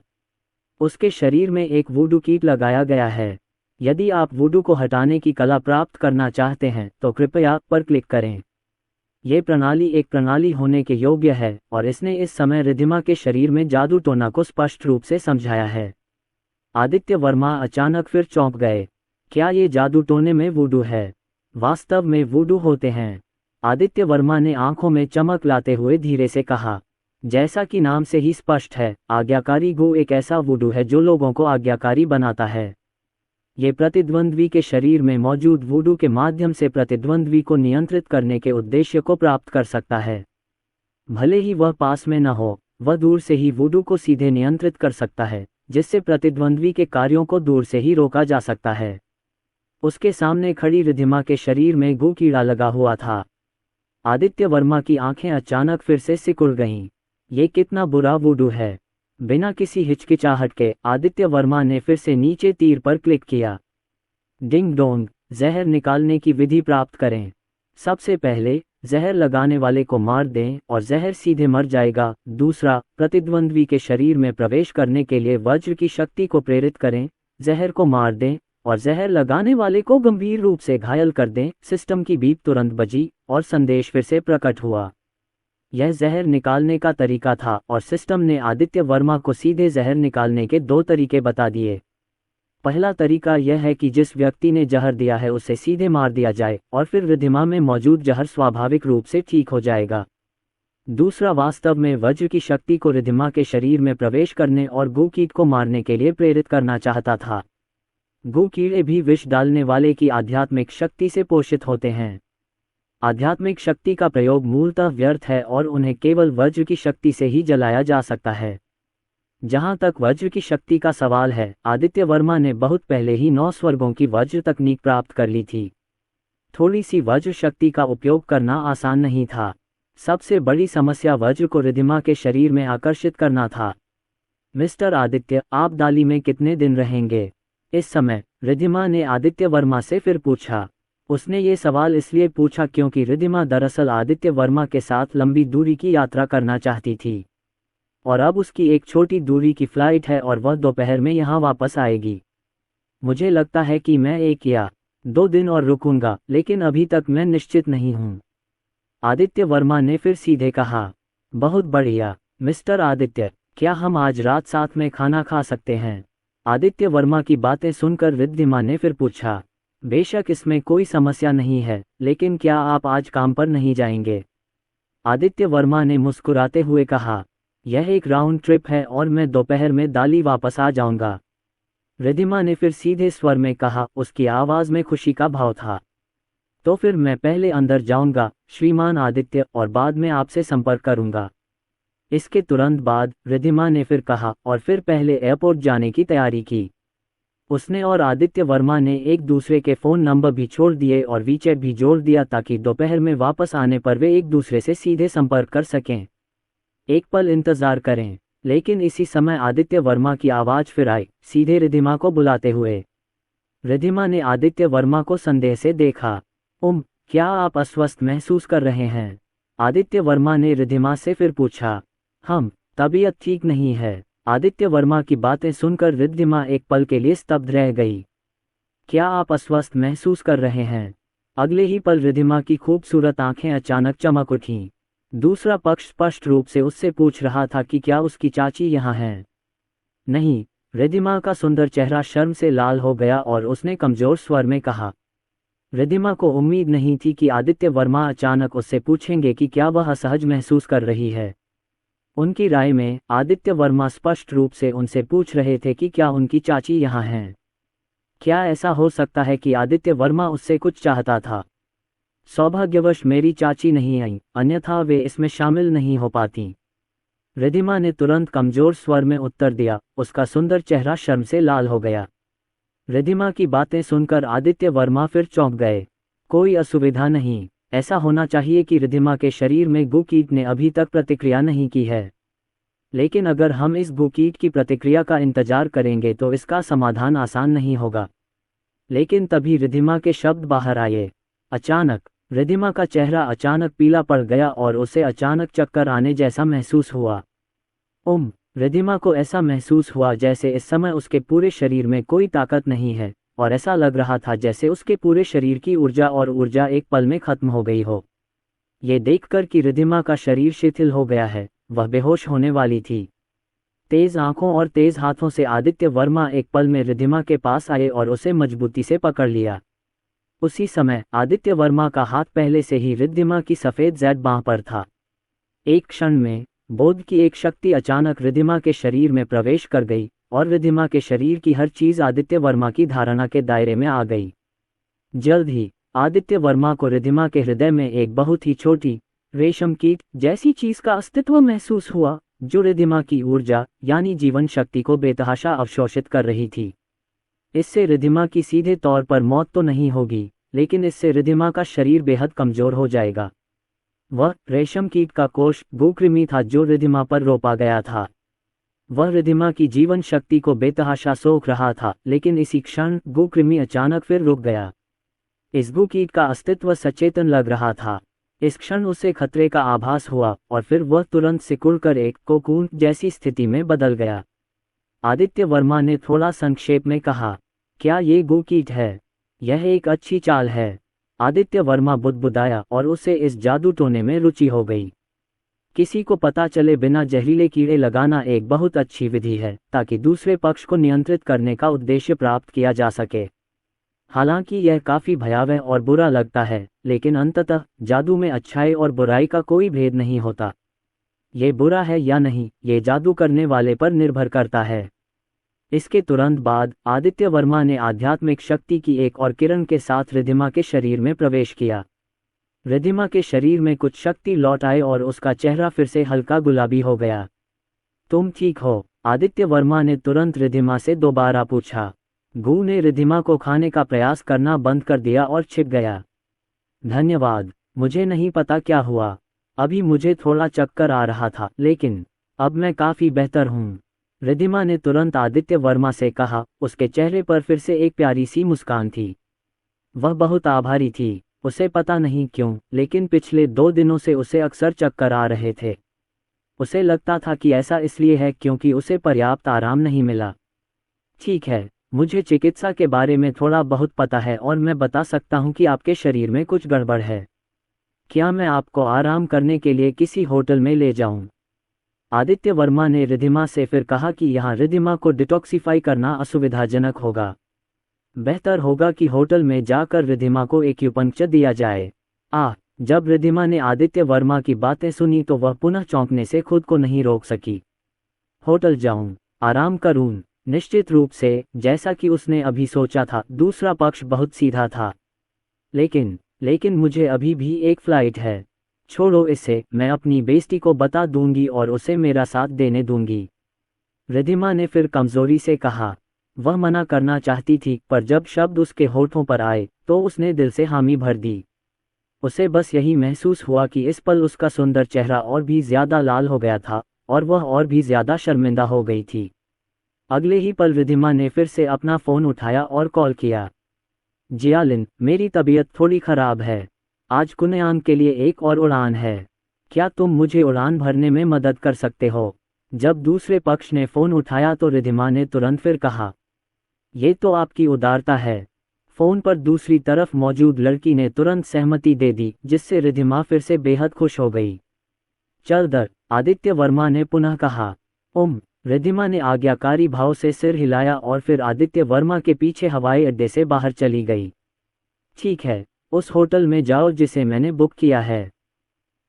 उसके शरीर में एक वूडू कीट लगाया गया है। यदि आप वूडू को हटाने की कला प्राप्त करना चाहते हैं तो कृपया पर क्लिक करें। ये प्रणाली एक प्रणाली होने के योग्य है और इसने इस समय रिद्धिमा के शरीर में जादू टोना को स्पष्ट रूप से समझाया है। आदित्य वर्मा अचानक फिर चौंक गए। क्या ये जादू टोने में वूडू है? वास्तव में वूडू होते हैं। आदित्य वर्मा ने आंखों में चमक लाते हुए धीरे से कहा, जैसा कि नाम से ही स्पष्ट है, आज्ञाकारी गो एक ऐसा वूडू है जो लोगों को आज्ञाकारी बनाता है। ये प्रतिद्वंद्वी के शरीर में मौजूद वूडू के माध्यम से प्रतिद्वंद्वी को नियंत्रित करने के उद्देश्य को प्राप्त कर सकता है। भले ही वह पास में न हो, वह दूर से ही वूडू को सीधे नियंत्रित कर सकता है, जिससे प्रतिद्वंद्वी के कार्यों को दूर से ही रोका जा सकता है। उसके सामने खड़ी रिद्धिमा के शरीर में गू कीड़ा लगा हुआ था। आदित्य वर्मा की आंखें अचानक फिर से सिकुड़ गईं। ये कितना बुरा वूडू है। बिना किसी हिचकिचाहट के आदित्य वर्मा ने फिर से नीचे तीर पर क्लिक किया। डिंग डोंग, जहर निकालने की विधि प्राप्त करें। सबसे पहले जहर लगाने वाले को मार दें और जहर सीधे मर जाएगा। दूसरा, प्रतिद्वंद्वी के शरीर में प्रवेश करने के लिए वज्र की शक्ति को प्रेरित करें, जहर को मार दें और जहर लगाने वाले को गंभीर रूप से घायल कर दें। सिस्टम की बीप तुरंत बजी और संदेश फिर से प्रकट हुआ। यह जहर निकालने का तरीका था और सिस्टम ने आदित्य वर्मा को सीधे जहर निकालने के 2 तरीके बता दिए। पहला तरीका यह है कि जिस व्यक्ति ने जहर दिया है उसे सीधे मार दिया जाए और फिर रिद्धिमा में मौजूद जहर स्वाभाविक रूप से ठीक हो जाएगा। दूसरा वास्तव में वज्र की शक्ति को रिद्धिमा के शरीर में प्रवेश करने और गू कीट को मारने के लिए प्रेरित करना चाहता था। गू कीड़े भी विष डालने वाले की आध्यात्मिक शक्ति से पोषित होते हैं। आध्यात्मिक शक्ति का प्रयोग मूलतः व्यर्थ है और उन्हें केवल वज्र की शक्ति से ही जलाया जा सकता है। जहां तक वज्र की शक्ति का सवाल है, आदित्य वर्मा ने बहुत पहले ही 9 स्वर्गों की वज्र तकनीक प्राप्त कर ली थी। थोड़ी सी वज्र शक्ति का उपयोग करना आसान नहीं था। सबसे बड़ी समस्या वज्र को रिद्धिमा के शरीर में आकर्षित करना था। मिस्टर आदित्य, आप दाली में कितने दिन रहेंगे? इस समय रिद्धिमा ने आदित्य वर्मा से फिर पूछा। उसने ये सवाल इसलिए पूछा क्योंकि रिद्धिमा दरअसल आदित्य वर्मा के साथ लंबी दूरी की यात्रा करना चाहती थी और अब उसकी एक छोटी दूरी की फ्लाइट है और वह दोपहर में यहाँ वापस आएगी। मुझे लगता है कि मैं 1 या 2 दिन और रुकूंगा, लेकिन अभी तक मैं निश्चित नहीं हूँ। आदित्य वर्मा ने फिर सीधे कहा। बहुत बढ़िया मिस्टर आदित्य, क्या हम आज रात साथ में खाना खा सकते हैं? आदित्य वर्मा की बातें सुनकर रिद्धिमा ने फिर पूछा। बेशक, इसमें कोई समस्या नहीं है, लेकिन क्या आप आज काम पर नहीं जाएंगे? आदित्य वर्मा ने मुस्कुराते हुए कहा, यह एक राउंड ट्रिप है और मैं दोपहर में दाली वापस आ जाऊंगा। रिद्धिमा ने फिर सीधे स्वर में कहा, उसकी आवाज में खुशी का भाव था। तो फिर मैं पहले अंदर जाऊंगा श्रीमान आदित्य, और बाद में आपसे संपर्क करूंगा। इसके तुरंत बाद रिद्धिमा ने फिर कहा और फिर पहले एयरपोर्ट जाने की तैयारी की। उसने और आदित्य वर्मा ने एक दूसरे के फ़ोन नंबर भी छोड़ दिए और वीचैट भी जोड़ दिया ताकि दोपहर में वापस आने पर वे एक दूसरे से सीधे संपर्क कर सकें। एक पल इंतजार करें, लेकिन इसी समय आदित्य वर्मा की आवाज़ फिर आई, सीधे रिद्धिमा को बुलाते हुए। रिद्धिमा ने आदित्य वर्मा को संदेह से देखा। क्या आप अस्वस्थ महसूस कर रहे हैं? आदित्य वर्मा ने रिद्धिमा से फिर पूछा। तबीयत ठीक नहीं है। आदित्य वर्मा की बातें सुनकर रिद्धिमा एक पल के लिए स्तब्ध रह गई। क्या आप अस्वस्थ महसूस कर रहे हैं? अगले ही पल रिद्धिमा की खूबसूरत आंखें अचानक चमक उठीं। दूसरा पक्ष स्पष्ट रूप से उससे पूछ रहा था कि क्या उसकी चाची यहाँ हैं? नहीं। रिद्धिमा का सुंदर चेहरा शर्म से लाल हो गया और उसने कमजोर स्वर में कहा। रिद्धिमा को उम्मीद नहीं थी कि आदित्य वर्मा अचानक उससे पूछेंगे कि क्या वह असहज महसूस कर रही है। उनकी राय में आदित्य वर्मा स्पष्ट रूप से उनसे पूछ रहे थे कि क्या उनकी चाची यहाँ हैं। क्या ऐसा हो सकता है कि आदित्य वर्मा उससे कुछ चाहता था? सौभाग्यवश मेरी चाची नहीं आई, अन्यथा वे इसमें शामिल नहीं हो पाती। रिद्धिमा ने तुरंत कमजोर स्वर में उत्तर दिया। उसका सुंदर चेहरा शर्म से लाल हो गया। रिद्धिमा की बातें सुनकर आदित्य वर्मा फिर चौंक गए। कोई असुविधा नहीं। ऐसा होना चाहिए कि रिद्धिमा के शरीर में गू कीट ने अभी तक प्रतिक्रिया नहीं की है, लेकिन अगर हम इस गू कीट की प्रतिक्रिया का इंतजार करेंगे तो इसका समाधान आसान नहीं होगा। लेकिन तभी रिद्धिमा के शब्द बाहर आए। अचानक रिद्धिमा का चेहरा अचानक पीला पड़ गया और उसे अचानक चक्कर आने जैसा महसूस हुआ। रिद्धिमा को ऐसा महसूस हुआ जैसे इस समय उसके पूरे शरीर में कोई ताकत नहीं है और ऐसा लग रहा था जैसे उसके पूरे शरीर की ऊर्जा एक पल में खत्म हो गई हो। ये देखकर कि रिद्धिमा का शरीर शिथिल हो गया है, वह बेहोश होने वाली थी। तेज आंखों और तेज हाथों से आदित्य वर्मा एक पल में रिद्धिमा के पास आए और उसे मजबूती से पकड़ लिया। उसी समय आदित्य वर्मा का हाथ पहले से ही रिद्धिमा की सफ़ेद ज़ैद बांह पर था। एक क्षण में बोध की एक शक्ति अचानक रिद्धिमा के शरीर में प्रवेश कर गई और रिद्धिमा के शरीर की हर चीज आदित्य वर्मा की धारणा के दायरे में आ गई। जल्द ही आदित्य वर्मा को रिद्धिमा के हृदय में एक बहुत ही छोटी रेशम कीट जैसी चीज का अस्तित्व महसूस हुआ, जो रिद्धिमा की ऊर्जा यानी जीवन शक्ति को बेतहाशा अवशोषित कर रही थी। इससे रिद्धिमा की सीधे तौर पर मौत तो नहीं होगी, लेकिन इससे रिद्धिमा का शरीर बेहद कमजोर हो जाएगा। वह रेशम कीट का कोष भूकृमि था जो रिद्धिमा पर रोपा गया था। वह रिद्धिमा की जीवन शक्ति को बेतहाशा सोख रहा था, लेकिन इसी क्षण भूकृमि अचानक फिर रुक गया। इस भूकीट का अस्तित्व सचेतन लग रहा था। इस क्षण उसे खतरे का आभास हुआ और फिर वह तुरंत सिकुड़कर एक कोकून जैसी स्थिति में बदल गया। आदित्य वर्मा ने थोड़ा संक्षेप में कहा, क्या ये भूकीट है? यह एक अच्छी चाल है। आदित्य वर्मा बुदबुदाया और उसे इस जादू टोने में रुचि हो गई। किसी को पता चले बिना जहरीले कीड़े लगाना एक बहुत अच्छी विधि है ताकि दूसरे पक्ष को नियंत्रित करने का उद्देश्य प्राप्त किया जा सके। हालांकि यह काफ़ी भयावह और बुरा लगता है, लेकिन अंततः जादू में अच्छाई और बुराई का कोई भेद नहीं होता। ये बुरा है या नहीं, ये जादू करने वाले पर निर्भर करता है। इसके तुरंत बाद आदित्य वर्मा ने आध्यात्मिक शक्ति की एक और किरण के साथ रिद्धिमा के शरीर में प्रवेश किया। रिद्धिमा के शरीर में कुछ शक्ति लौट आई और उसका चेहरा फिर से हल्का गुलाबी हो गया। तुम ठीक हो? आदित्य वर्मा ने तुरंत रिद्धिमा से दोबारा पूछा। गू ने रिद्धिमा को खाने का प्रयास करना बंद कर दिया और छिप गया। धन्यवाद, मुझे नहीं पता क्या हुआ। अभी मुझे थोड़ा चक्कर आ रहा था, लेकिन अब मैं काफ़ी बेहतर हूँ। रिद्धिमा ने तुरंत आदित्य वर्मा से कहा। उसके चेहरे पर फिर से एक प्यारी सी मुस्कान थी। वह बहुत आभारी थी। उसे पता नहीं क्यों, लेकिन पिछले 2 दिनों से उसे अक्सर चक्कर आ रहे थे। उसे लगता था कि ऐसा इसलिए है क्योंकि उसे पर्याप्त आराम नहीं मिला। ठीक है, मुझे चिकित्सा के बारे में थोड़ा बहुत पता है और मैं बता सकता हूँ कि आपके शरीर में कुछ गड़बड़ है। क्या मैं आपको आराम करने के लिए किसी होटल में ले जाऊँ? आदित्य वर्मा ने रिद्धिमा से फिर कहा कि यहाँ रिद्धिमा को डिटॉक्सिफाई करना असुविधाजनक होगा। बेहतर होगा कि होटल में जाकर रिद्धिमा को एक्यूपंक्चर दिया जाए। जब रिद्धिमा ने आदित्य वर्मा की बातें सुनी तो वह पुनः चौंकने से खुद को नहीं रोक सकी। होटल जाऊं, आराम करूं? निश्चित रूप से, जैसा कि उसने अभी सोचा था, दूसरा पक्ष बहुत सीधा था। लेकिन मुझे अभी भी एक फ्लाइट है। छोड़ो इसे, मैं अपनी बेइज्जती को बता दूंगी और उसे मेरा साथ देने दूंगी। रिद्धिमा ने फिर कमजोरी से कहा। वह मना करना चाहती थी, पर जब शब्द उसके होठों पर आए तो उसने दिल से हामी भर दी। उसे बस यही महसूस हुआ कि इस पल उसका सुंदर चेहरा और भी ज्यादा लाल हो गया था और वह और भी ज्यादा शर्मिंदा हो गई थी। अगले ही पल रिद्धिमा ने फिर से अपना फ़ोन उठाया और कॉल किया। जियालिन, मेरी तबीयत थोड़ी खराब है। आज कुनयान के लिए एक और उड़ान है। क्या तुम मुझे उड़ान भरने में मदद कर सकते हो? जब दूसरे पक्ष ने फ़ोन उठाया तो रिद्धिमा ने तुरंत फिर कहा, ये तो आपकी उदारता है। फ़ोन पर दूसरी तरफ मौजूद लड़की ने तुरंत सहमति दे दी, जिससे रिद्धिमा फिर से बेहद खुश हो गई। चल दर, आदित्य वर्मा ने पुनः कहा। रिद्धिमा ने आज्ञाकारी भाव से सिर हिलाया और फिर आदित्य वर्मा के पीछे हवाई अड्डे से बाहर चली गई। ठीक है, उस होटल में जाओ जिसे मैंने बुक किया है।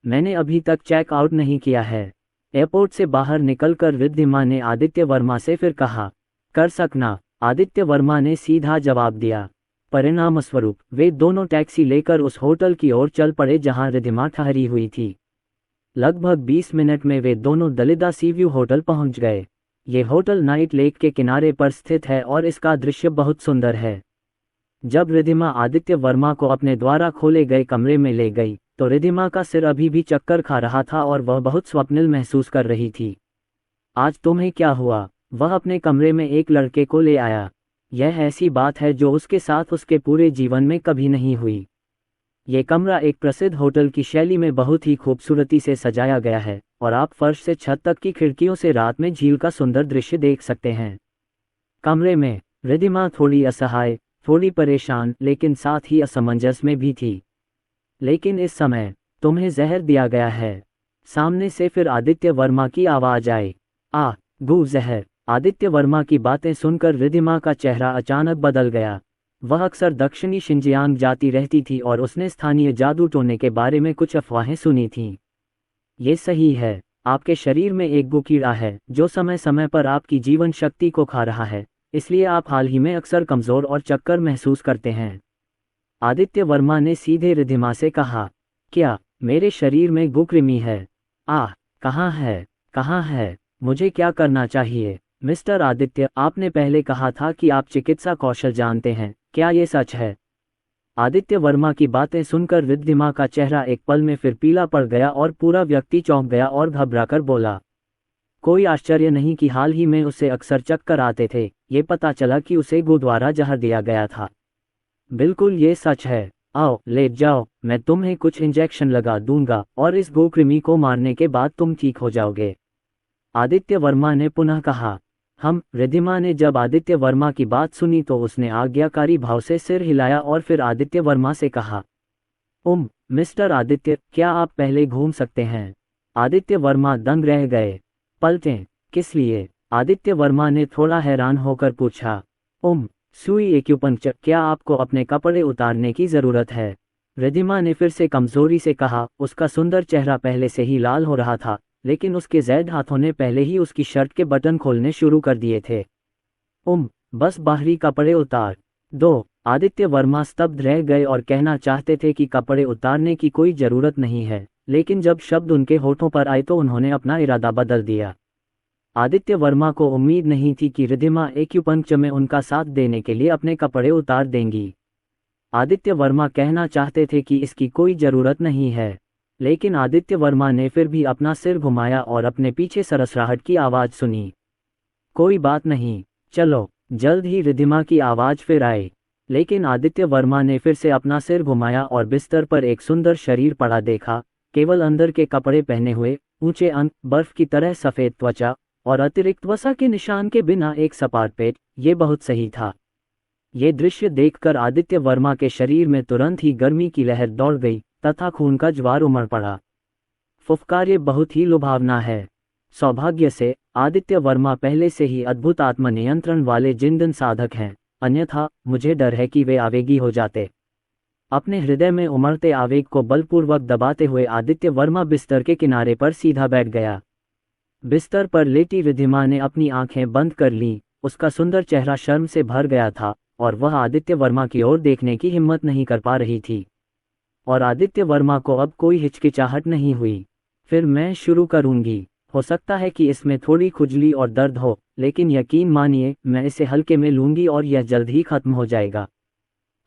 मैंने अभी तक चेक आउट नहीं किया है। एयरपोर्ट से बाहर निकलकर रिद्धिमा ने आदित्य वर्मा से फिर कहा। कर सकना, आदित्य वर्मा ने सीधा जवाब दिया। परिणामस्वरूप वे दोनों टैक्सी लेकर उस होटल की ओर चल पड़े जहां रिद्धिमा ठहरी हुई थी। लगभग 20 मिनट में वे दोनों दलिदा सीव्यू होटल पहुंच गए। ये होटल नाइट लेक के किनारे पर स्थित है और इसका दृश्य बहुत सुंदर है। जब रिद्धिमा आदित्य वर्मा को अपने द्वारा खोले गए कमरे में ले गई तो रिद्धिमा का सिर अभी भी चक्कर खा रहा था और वह बहुत स्वप्निल महसूस कर रही थी। आज तुम्हें क्या हुआ? वह अपने कमरे में एक लड़के को ले आया। यह ऐसी बात है जो उसके साथ उसके पूरे जीवन में कभी नहीं हुई। ये कमरा एक प्रसिद्ध होटल की शैली में बहुत ही खूबसूरती से सजाया गया है और आप फर्श से छत तक की खिड़कियों से रात में झील का सुंदर दृश्य देख सकते हैं। कमरे में रिद्धिमा थोड़ी असहाय, थोड़ी परेशान, लेकिन साथ ही असमंजस में भी थी। लेकिन इस समय तुम्हें जहर दिया गया है। सामने से फिर आदित्य वर्मा की आवाज आई। गू जहर। आदित्य वर्मा की बातें सुनकर रिद्धिमा का चेहरा अचानक बदल गया। वह अक्सर दक्षिणी शिंजियांग जाती रहती थी और उसने स्थानीय जादू टोने के बारे में कुछ अफवाहें सुनी थीं। ये सही है, आपके शरीर में एक गू कीड़ा है जो समय समय पर आपकी जीवन शक्ति को खा रहा है, इसलिए आप हाल ही में अक्सर कमज़ोर और चक्कर महसूस करते हैं। आदित्य वर्मा ने सीधे रिद्धिमा से कहा। क्या मेरे शरीर में गू कृमि है? कहाँ है? कहाँ है? मुझे क्या करना चाहिए? मिस्टर आदित्य, आपने पहले कहा था कि आप चिकित्सा कौशल जानते हैं, क्या ये सच है? आदित्य वर्मा की बातें सुनकर रिद्धिमा का चेहरा एक पल में फिर पीला पड़ गया और पूरा व्यक्ति चौंक गया और घबराकर बोला। कोई आश्चर्य नहीं कि हाल ही में उसे अक्सर चक्कर आते थे। ये पता चला कि उसे गू द्वारा जहर दिया गया था। बिल्कुल ये सच है। आओ लेट जाओ, मैं तुम्हें कुछ इंजेक्शन लगा दूंगा और इस गू कृमि को मारने के बाद तुम ठीक हो जाओगे। आदित्य वर्मा ने पुनः कहा। रिद्धिमा ने जब आदित्य वर्मा की बात सुनी तो उसने आज्ञाकारी भाव से सिर हिलाया और फिर आदित्य वर्मा से कहा। मिस्टर आदित्य, क्या आप पहले घूम सकते हैं? आदित्य वर्मा दंग रह गए। पलटें, किस लिए? आदित्य वर्मा ने थोड़ा हैरान होकर पूछा। सुई एक्यूपंक्चर, क्या आपको अपने कपड़े उतारने की ज़रूरत है? रिद्धिमा ने फिर से कमज़ोरी से कहा। उसका सुंदर चेहरा पहले से ही लाल हो रहा था, लेकिन उसके ज़ैद हाथों ने पहले ही उसकी शर्ट के बटन खोलने शुरू कर दिए थे। बस बाहरी कपड़े उतार दो। आदित्य वर्मा स्तब्ध रह गए और कहना चाहते थे कि कपड़े उतारने की कोई ज़रूरत नहीं है, लेकिन जब शब्द उनके होठों पर आए तो उन्होंने अपना इरादा बदल दिया। आदित्य वर्मा को उम्मीद नहीं थी कि रिद्धिमा एक्यूपंक्चर में उनका साथ देने के लिए अपने कपड़े उतार देंगी। आदित्य वर्मा कहना चाहते थे कि इसकी कोई ज़रूरत नहीं है, लेकिन आदित्य वर्मा ने फिर भी अपना सिर घुमाया और अपने पीछे सरसराहट की आवाज़ सुनी। कोई बात नहीं, चलो। जल्द ही रिद्धिमा की आवाज़ फिर आई, लेकिन आदित्य वर्मा ने फिर से अपना सिर घुमाया और बिस्तर पर एक सुंदर शरीर पड़ा देखा, केवल अंदर के कपड़े पहने हुए, ऊंचे अंक, बर्फ की तरह सफ़ेद त्वचा और अतिरिक्त वसा के निशान के बिना एक सपाट पेट। ये बहुत सही था। ये दृश्य देखकर आदित्य वर्मा के शरीर में तुरंत ही गर्मी की लहर दौड़ गई तथा खून का ज्वार उमड़ पड़ा। फुफकार, ये बहुत ही लुभावना है। सौभाग्य से आदित्य वर्मा पहले से ही अद्भुत आत्मनियंत्रण वाले जिंदन साधक हैं, अन्यथा मुझे डर है कि वे आवेगी हो जाते। अपने हृदय में उमड़ते आवेग को बलपूर्वक दबाते हुए आदित्य वर्मा बिस्तर के किनारे पर सीधा बैठ गया। बिस्तर पर लेटी रिद्धिमा ने अपनी आंखें बंद कर लीं। उसका सुंदर चेहरा शर्म से भर गया था और वह आदित्य वर्मा की ओर देखने की हिम्मत नहीं कर पा रही थी। और आदित्य वर्मा को अब कोई हिचकिचाहट नहीं हुई। फिर मैं शुरू करूंगी। हो सकता है कि इसमें थोड़ी खुजली और दर्द हो, लेकिन यकीन मानिए मैं इसे हल्के में लूंगी और यह जल्द ही खत्म हो जाएगा।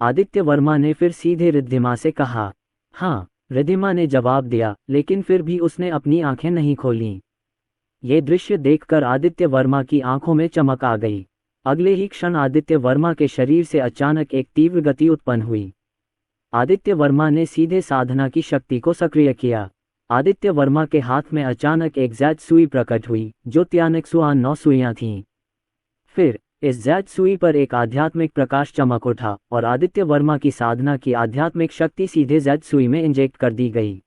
आदित्य वर्मा ने फिर सीधे रिद्धिमा से कहा। हाँ, रिद्धिमा ने जवाब दिया, लेकिन फिर भी उसने अपनी आंखें नहीं खोलीं। ये दृश्य देखकर आदित्य वर्मा की आंखों में चमक आ गई। अगले ही क्षण आदित्य वर्मा के शरीर से अचानक एक तीव्र गति उत्पन्न हुई। आदित्य वर्मा ने सीधे साधना की शक्ति को सक्रिय किया। आदित्य वर्मा के हाथ में अचानक एक जैद सुई प्रकट हुई, जो 9 सुइयां थीं। फिर इस जैद सुई पर एक आध्यात्मिक प्रकाश चमक उठा और आदित्य वर्मा की साधना की आध्यात्मिक शक्ति सीधे जैद सुई में इंजेक्ट कर दी गई।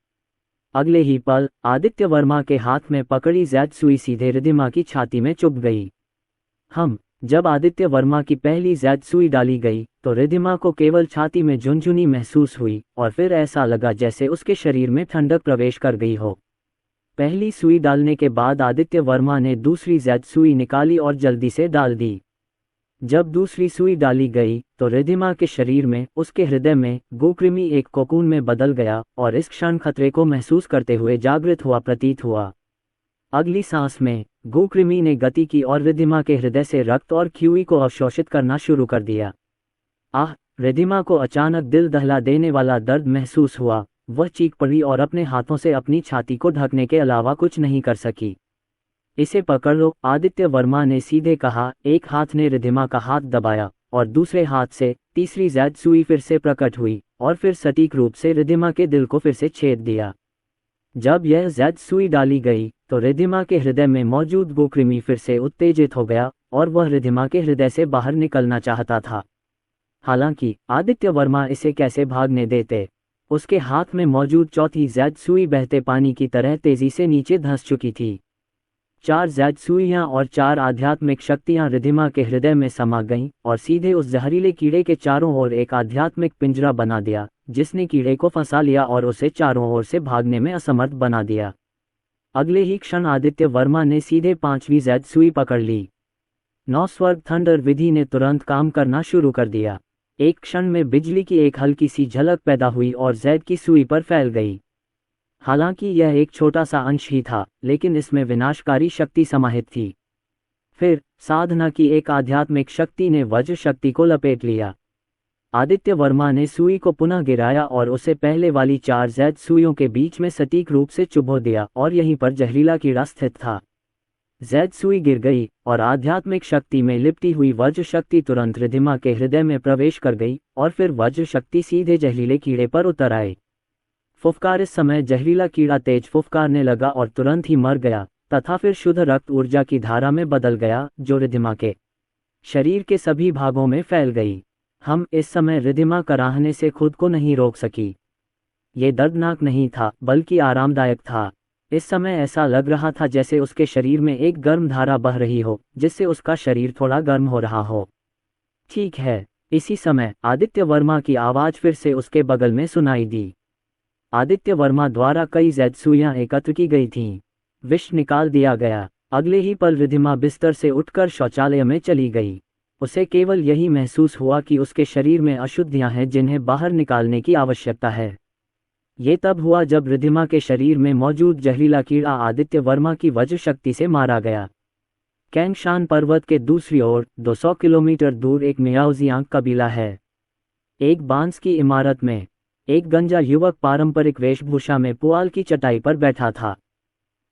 अगले ही पल आदित्य वर्मा के हाथ में पकड़ी जैद सुई सीधे रिद्धिमा की छाती में चुभ गई। जब आदित्य वर्मा की पहली जैद सुई डाली गई तो रिद्धिमा को केवल छाती में झुनझुनी महसूस हुई और फिर ऐसा लगा जैसे उसके शरीर में ठंडक प्रवेश कर गई हो। पहली सुई डालने के बाद आदित्य वर्मा ने दूसरी जैद सुई निकाली और जल्दी से डाल दी। जब दूसरी सुई डाली गई तो रिद्धिमा के शरीर में, उसके हृदय में गोकृमि एक कोकून में बदल गया और इस क्षण खतरे को महसूस करते हुए जागृत हुआ प्रतीत हुआ। अगली सांस में गोकृमि ने गति की और रिद्धिमा के हृदय से रक्त और ख्यूई को अवशोषित करना शुरू कर दिया। रिद्धिमा को अचानक दिल दहला देने वाला दर्द महसूस हुआ। वह चीख पड़ी और अपने हाथों से अपनी छाती को ढकने के अलावा कुछ नहीं कर सकी। इसे पकड़ लो, आदित्य वर्मा ने सीधे कहा। एक हाथ ने रिद्धिमा का हाथ दबाया और दूसरे हाथ से तीसरी जैद सुई फिर से प्रकट हुई और फिर सटीक रूप से रिद्धिमा के दिल को फिर से छेद दिया। जब यह जैद सुई डाली गई तो रिद्धिमा के हृदय में मौजूद गोकृमि फिर से उत्तेजित हो गया और वह रिद्धिमा के हृदय से बाहर निकलना चाहता था। हालांकि आदित्य वर्मा इसे कैसे भागने देते। उसके हाथ में मौजूद चौथी जैद सुई बहते पानी की तरह तेजी से नीचे धंस चुकी थी। 4 जैद सुइयां और 4 आध्यात्मिक शक्तियां रिद्धिमा के हृदय में समा गईं और सीधे उस जहरीले कीड़े के चारों ओर एक आध्यात्मिक पिंजरा बना दिया, जिसने कीड़े को फंसा लिया और उसे चारों ओर से भागने में असमर्थ बना दिया। अगले ही क्षण आदित्य वर्मा ने सीधे 5वीं जैद सुई पकड़ ली। 9 स्वर्ग थंडर विधि ने तुरंत काम करना शुरू कर दिया। एक क्षण में बिजली की एक हल्की सी झलक पैदा हुई और जैद की सुई पर फैल गई। हालांकि यह एक छोटा सा अंश ही था, लेकिन इसमें विनाशकारी शक्ति समाहित थी। फिर साधना की एक आध्यात्मिक शक्ति ने वज्र शक्ति को लपेट लिया। आदित्य वर्मा ने सुई को पुनः गिराया और उसे पहले वाली 4 जैद सुइयों के बीच में सटीक रूप से चुभो दिया और यहीं पर जहरीला कीड़ा स्थित था। जैद सुई गिर गई और आध्यात्मिक शक्ति में लिपटी हुई वज्र शक्ति तुरंत रिद्धिमा के हृदय में प्रवेश कर गई और फिर वज्र शक्ति सीधे जहरीले कीड़े पर उतर आई। फुफकार, इस समय जहरीला कीड़ा तेज फुफकारने लगा और तुरंत ही मर गया तथा फिर शुद्ध रक्त ऊर्जा की धारा में बदल गया, जो रिद्धिमा के शरीर के सभी भागों में फैल गई। इस समय रिद्धिमा कराहने से खुद को नहीं रोक सकी। ये दर्दनाक नहीं था, बल्कि आरामदायक था। इस समय ऐसा लग रहा था जैसे उसके शरीर में एक गर्म धारा बह रही हो, जिससे उसका शरीर थोड़ा गर्म हो रहा हो। ठीक है। इसी समय आदित्य वर्मा की आवाज़ फिर से उसके बगल में सुनाई दी। आदित्य वर्मा द्वारा कई ज़ैतसूइयाँ एकत्र की गई थीं। विष निकाल दिया गया। अगले ही पल रिधिमा बिस्तर से उठकर शौचालय में चली गई। उसे केवल यही महसूस हुआ कि उसके शरीर में अशुद्धियां हैं जिन्हें बाहर निकालने की आवश्यकता है। ये तब हुआ जब रिधिमा के शरीर में मौजूद जहरीला कीड़ा आदित्य वर्मा की वज्र शक्ति से मारा गया। कैंगशान पर्वत के दूसरी ओर 200 किलोमीटर दूर एक मियाओजियांग कबीला है। एक बांस की इमारत में एक गंजा युवक पारंपरिक वेशभूषा में पुआल की चटाई पर बैठा था।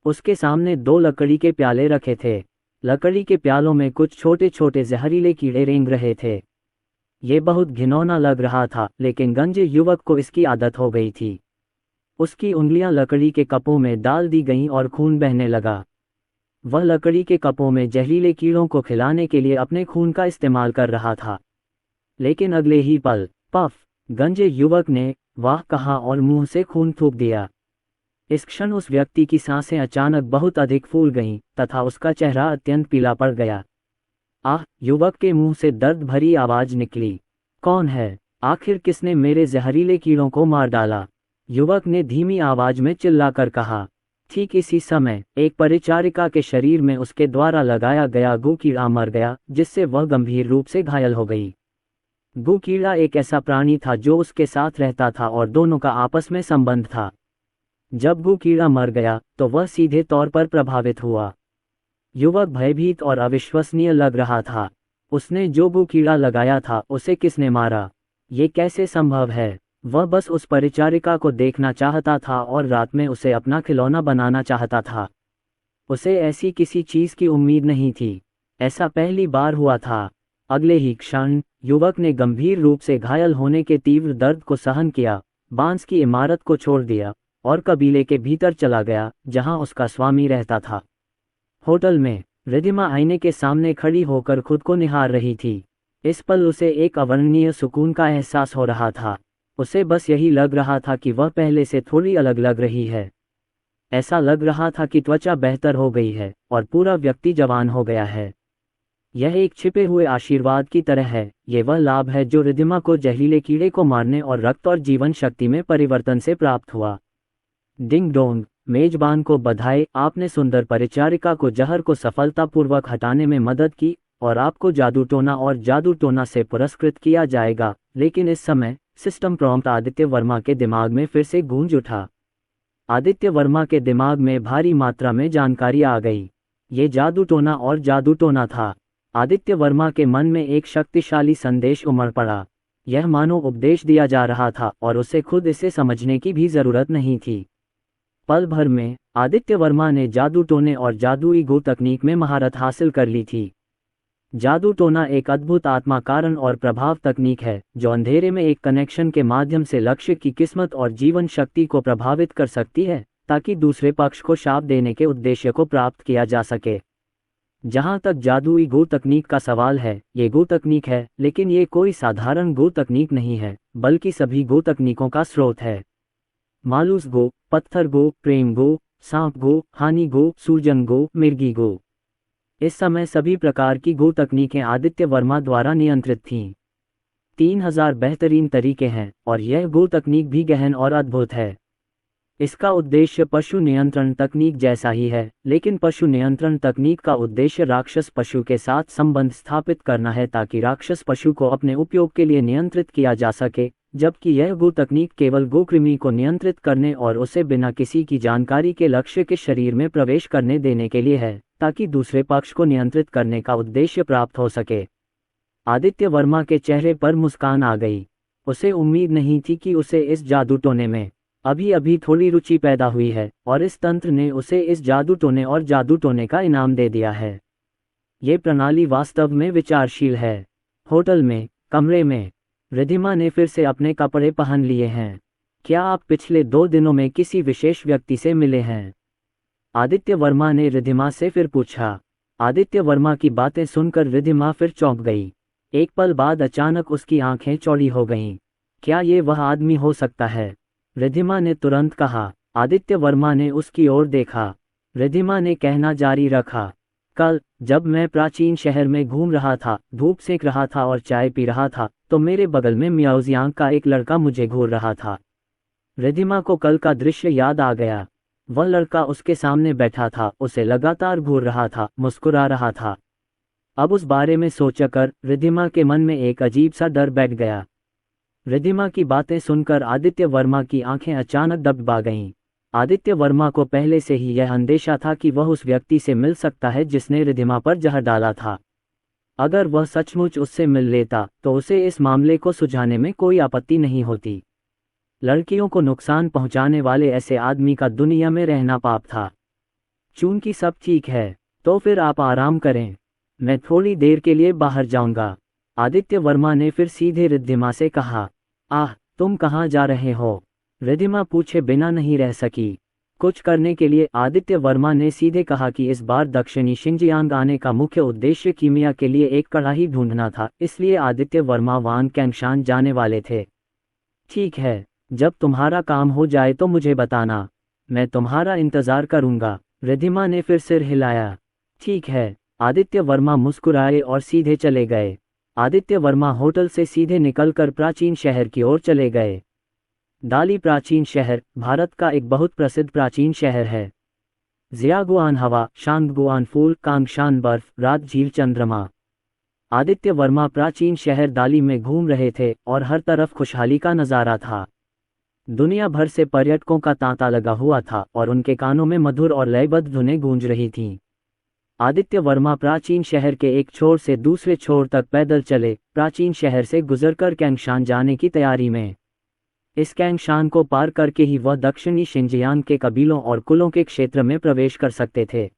उसके सामने 2 लकड़ी के प्याले रखे थे। लकड़ी के प्यालों में कुछ छोटे छोटे जहरीले कीड़े रेंग रहे थे। ये बहुत घिनौना लग रहा था, लेकिन गंजे युवक को इसकी आदत हो गई थी। उसकी उंगलियां लकड़ी के कपों में डाल दी गईं और खून बहने लगा। वह लकड़ी के कपों में जहरीले कीड़ों को खिलाने के लिए अपने खून का इस्तेमाल कर रहा था। लेकिन अगले ही पल पफ, गंजे युवक ने वाह कहा और मुंह से खून थूक दिया। इस क्षण उस व्यक्ति की सांसें अचानक बहुत अधिक फूल गईं तथा उसका चेहरा अत्यंत पीला पड़ गया। आह! युवक के मुंह से दर्द भरी आवाज निकली। कौन है? आखिर किसने मेरे जहरीले कीड़ों को मार डाला? युवक ने धीमी आवाज में चिल्लाकर कहा। ठीक इसी समय एक परिचारिका के शरीर में उसके द्वारा लगाया गया गू कीड़ा मर गया, जिससे वह गंभीर रूप से घायल हो गई। गू कीड़ा एक ऐसा प्राणी था जो उसके साथ रहता था और दोनों का आपस में संबंध था। जब गू कीड़ा मर गया तो वह सीधे तौर पर प्रभावित हुआ। युवक भयभीत और अविश्वसनीय लग रहा था। उसने जो गू कीड़ा लगाया था उसे किसने मारा? ये कैसे संभव है? वह बस उस परिचारिका को देखना चाहता था और रात में उसे अपना खिलौना बनाना चाहता था। उसे ऐसी किसी चीज की उम्मीद नहीं थी। ऐसा पहली बार हुआ था। अगले ही क्षण युवक ने गंभीर रूप से घायल होने के तीव्र दर्द को सहन किया, बांस की इमारत को छोड़ दिया और कबीले के भीतर चला गया जहां उसका स्वामी रहता था। होटल में रिधिमा आईने के सामने खड़ी होकर खुद को निहार रही थी। इस पल उसे एक अवर्णनीय सुकून का एहसास हो रहा था। उसे बस यही लग रहा था कि वह पहले से थोड़ी अलग लग रही है। ऐसा लग रहा था कि त्वचा बेहतर हो गई है और पूरा व्यक्ति जवान हो गया है। यह एक छिपे हुए आशीर्वाद की तरह है। ये वह लाभ है जो रिधिमा को जहरीले कीड़े को मारने और रक्त और जीवन शक्ति में परिवर्तन से प्राप्त हुआ। डिंग डोंग, मेजबान को बधाई, आपने सुंदर परिचारिका को जहर को सफलतापूर्वक हटाने में मदद की और आपको जादू टोना और जादू टोना से पुरस्कृत किया जाएगा। लेकिन इस समय सिस्टम प्रॉम्प्ट आदित्य वर्मा के दिमाग में फिर से गूंज उठा। आदित्य वर्मा के दिमाग में भारी मात्रा में जानकारी आ गई। ये जादू टोना और जादू टोना था। आदित्य वर्मा के मन में एक शक्तिशाली संदेश उमड़ पड़ा। यह मानो उपदेश दिया जा रहा था और उसे खुद इसे समझने की भी जरूरत नहीं थी। पल भर में आदित्य वर्मा ने जादू टोने और जादुई गो तकनीक में महारत हासिल कर ली थी। जादू टोना एक अद्भुत आत्मा कारण और प्रभाव तकनीक है जो अंधेरे में एक कनेक्शन के माध्यम से लक्ष्य की किस्मत और जीवन शक्ति को प्रभावित कर सकती है ताकि दूसरे पक्ष को शाप देने के उद्देश्य को प्राप्त किया जा सके। जहां तक जादुई गो तकनीक का सवाल है, ये गो तकनीक है, लेकिन ये कोई साधारण गो तकनीक नहीं है, बल्कि सभी गो तकनीकों का स्रोत है। मालूस गो, पत्थर गो, प्रेम गो, सांप गो, हानि गो, सूजन गो, मिर्गी गो। इस समय सभी प्रकार की गो तकनीकें आदित्य वर्मा द्वारा नियंत्रित थीं। 3000 बेहतरीन तरीके हैं और यह गो तकनीक भी गहन और अद्भुत है। इसका उद्देश्य पशु नियंत्रण तकनीक जैसा ही है, लेकिन पशु नियंत्रण तकनीक का उद्देश्य राक्षस पशु के साथ संबंध स्थापित करना है ताकि राक्षस पशु को अपने उपयोग के लिए नियंत्रित किया जा सके, जबकि यह गो तकनीक केवल गोकृमि को नियंत्रित करने और उसे बिना किसी की जानकारी के लक्ष्य के शरीर में प्रवेश करने देने के लिए है, ताकि दूसरे पक्ष को नियंत्रित करने का उद्देश्य प्राप्त हो सके। आदित्य वर्मा के चेहरे पर मुस्कान आ गई। उसे उम्मीद नहीं थी कि उसे इस जादू टोने में अभी अभी थोड़ी रुचि पैदा हुई है और इस तंत्र ने उसे इस जादू टोने और जादू टोने का इनाम दे दिया है। ये प्रणाली वास्तव में विचारशील है। होटल में कमरे में रिधिमा ने फिर से अपने कपड़े पहन लिए हैं। क्या आप पिछले 2 दिनों में किसी विशेष व्यक्ति से मिले हैं? आदित्य वर्मा ने रिधिमा से फिर पूछा। आदित्य वर्मा की बातें सुनकर रिधिमा फिर चौंक गई। एक पल बाद अचानक उसकी आंखें चौड़ी हो गईं। क्या ये वह आदमी हो सकता है? रिधिमा ने तुरंत कहा। आदित्य वर्मा ने उसकी ओर देखा। रिद्धिमा ने कहना जारी रखा, कल जब मैं प्राचीन शहर में घूम रहा था, धूप सेक रहा था और चाय पी रहा था, तो मेरे बगल में म्याओजियांग का एक लड़का मुझे घूर रहा था। रिद्धिमा को कल का दृश्य याद आ गया। वह लड़का उसके सामने बैठा था, उसे लगातार घूर रहा था, मुस्कुरा रहा था। अब उस बारे में सोचकर रिद्धिमा के मन में एक अजीब सा डर बैठ गया। रिद्धिमा की बातें सुनकर आदित्य वर्मा की आंखें अचानक दबा गईं। आदित्य वर्मा को पहले से ही यह अंदेशा था कि वह उस व्यक्ति से मिल सकता है जिसने रिद्धिमा पर जहर डाला था। अगर वह सचमुच उससे मिल लेता तो उसे इस मामले को सुलझाने में कोई आपत्ति नहीं होती। लड़कियों को नुकसान पहुंचाने वाले ऐसे आदमी का दुनिया में रहना पाप था। चूंकि सब ठीक है, तो फिर आप आराम करें, मैं थोड़ी देर के लिए बाहर जाऊंगा। आदित्य वर्मा ने फिर सीधे रिद्धिमा से कहा। आह, तुम कहाँ जा रहे हो? रिद्धिमा पूछे बिना नहीं रह सकी। कुछ करने के लिए आदित्य वर्मा ने सीधे कहा कि इस बार दक्षिणी शिंजियांग आने का मुख्य उद्देश्य कीमिया के लिए एक कड़ाही ढूंढना था, इसलिए आदित्य वर्मा वान कैंगशान जाने वाले थे। ठीक है, जब तुम्हारा काम हो जाए तो मुझे बताना, मैं तुम्हारा इंतजार करूंगा। रिद्धिमा ने फिर सिर हिलाया। ठीक है। आदित्य वर्मा मुस्कुराए और सीधे चले गए। आदित्य वर्मा होटल से सीधे निकलकर प्राचीन शहर की ओर चले गए। दाली प्राचीन शहर भारत का एक बहुत प्रसिद्ध प्राचीन शहर है। जियागुआन हवा, शांगगुआन फूल, कांगशान बर्फ, रात झील, चंद्रमा। आदित्य वर्मा प्राचीन शहर दाली में घूम रहे थे और हर तरफ खुशहाली का नज़ारा था। दुनिया भर से पर्यटकों का तांता लगा हुआ था और उनके कानों में मधुर और लयबद्ध धुनें गूंज रही थीं। आदित्य वर्मा प्राचीन शहर के एक छोर से दूसरे छोर तक पैदल चले, प्राचीन शहर से गुजरकर कैंगशान जाने की तैयारी में। इस कैंगशान को पार करके ही वह दक्षिणी शिंजियांग के कबीलों और कुलों के क्षेत्र में प्रवेश कर सकते थे।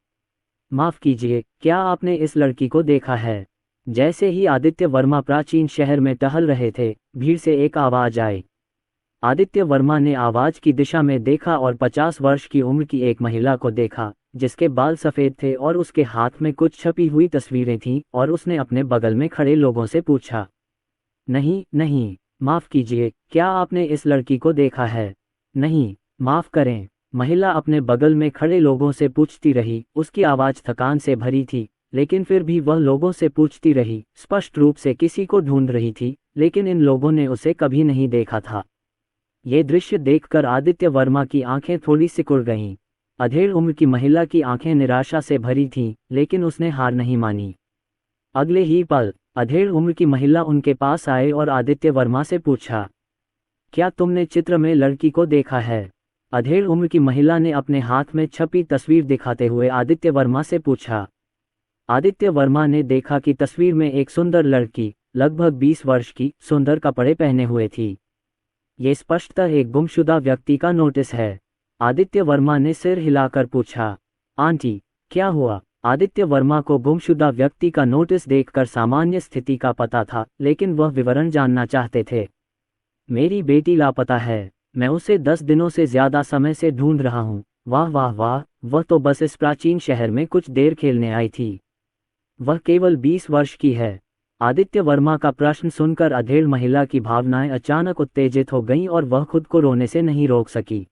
माफ कीजिए, क्या आपने इस लड़की को देखा है? जैसे ही आदित्य वर्मा प्राचीन शहर में टहल रहे थे, भीड़ से एक आवाज आई। आदित्य वर्मा ने आवाज की दिशा में देखा और 50 वर्ष की उम्र की एक महिला को देखा, जिसके बाल सफ़ेद थे और उसके हाथ में कुछ छपी हुई तस्वीरें थीं, और उसने अपने बगल में खड़े लोगों से पूछा, नहीं नहीं, माफ़ कीजिए, क्या आपने इस लड़की को देखा है? नहीं, माफ़ करें, महिला अपने बगल में खड़े लोगों से पूछती रही। उसकी आवाज़ थकान से भरी थी, लेकिन फिर भी वह लोगों से पूछती रही, स्पष्ट रूप से किसी को ढूंढ रही थी, लेकिन इन लोगों ने उसे कभी नहीं देखा था। ये दृश्य देखकर आदित्य वर्मा की आंखें थोड़ी सिकुड़ गईं। अधेड़ उम्र की महिला की आंखें निराशा से भरी थीं, लेकिन उसने हार नहीं मानी। अगले ही पल अधेड़ उम्र की महिला उनके पास आए और आदित्य वर्मा से पूछा, क्या तुमने चित्र में लड़की को देखा है? अधेड़ उम्र की महिला ने अपने हाथ में छपी तस्वीर दिखाते हुए आदित्य वर्मा से पूछा। आदित्य वर्मा ने देखा कि तस्वीर में एक सुंदर लड़की, लगभग 20 वर्ष की, सुंदर कपड़े पहने हुए थी। ये स्पष्टतः एक गुमशुदा व्यक्ति का नोटिस है। आदित्य वर्मा ने सिर हिलाकर पूछा, आंटी, क्या हुआ? आदित्य वर्मा को गुमशुदा व्यक्ति का नोटिस देखकर सामान्य स्थिति का पता था, लेकिन वह विवरण जानना चाहते थे। मेरी बेटी लापता है, मैं उसे 10 दिनों से ज्यादा समय से ढूंढ रहा हूँ। वाह वाह वाह, वह तो बस इस प्राचीन शहर में कुछ देर खेलने आई थी। वह केवल 20 वर्ष की है। आदित्य वर्मा का प्रश्न सुनकर अधेड़ महिला की भावनाएं अचानक उत्तेजित हो गईं और वह खुद को रोने से नहीं रोक सकी।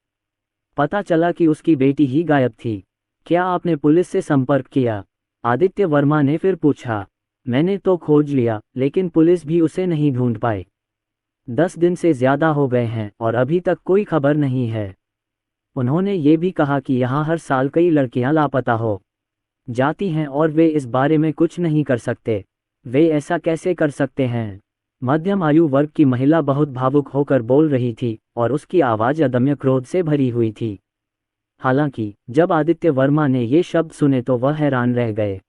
पता चला कि उसकी बेटी ही गायब थी। क्या आपने पुलिस से संपर्क किया? आदित्य वर्मा ने फिर पूछा। मैंने तो खोज लिया, लेकिन पुलिस भी उसे नहीं ढूंढ पाई। 10 दिन से ज्यादा हो गए हैं और अभी तक कोई खबर नहीं है। उन्होंने ये भी कहा कि यहाँ हर साल कई लड़कियां लापता हो जाती हैं और वे इस बारे में कुछ नहीं कर सकते। वे ऐसा कैसे कर सकते हैं? मध्यम आयु वर्ग की महिला बहुत भावुक होकर बोल रही थी और उसकी आवाज़ अदम्य क्रोध से भरी हुई थी। हालांकि जब आदित्य वर्मा ने ये शब्द सुने तो वह हैरान रह गए।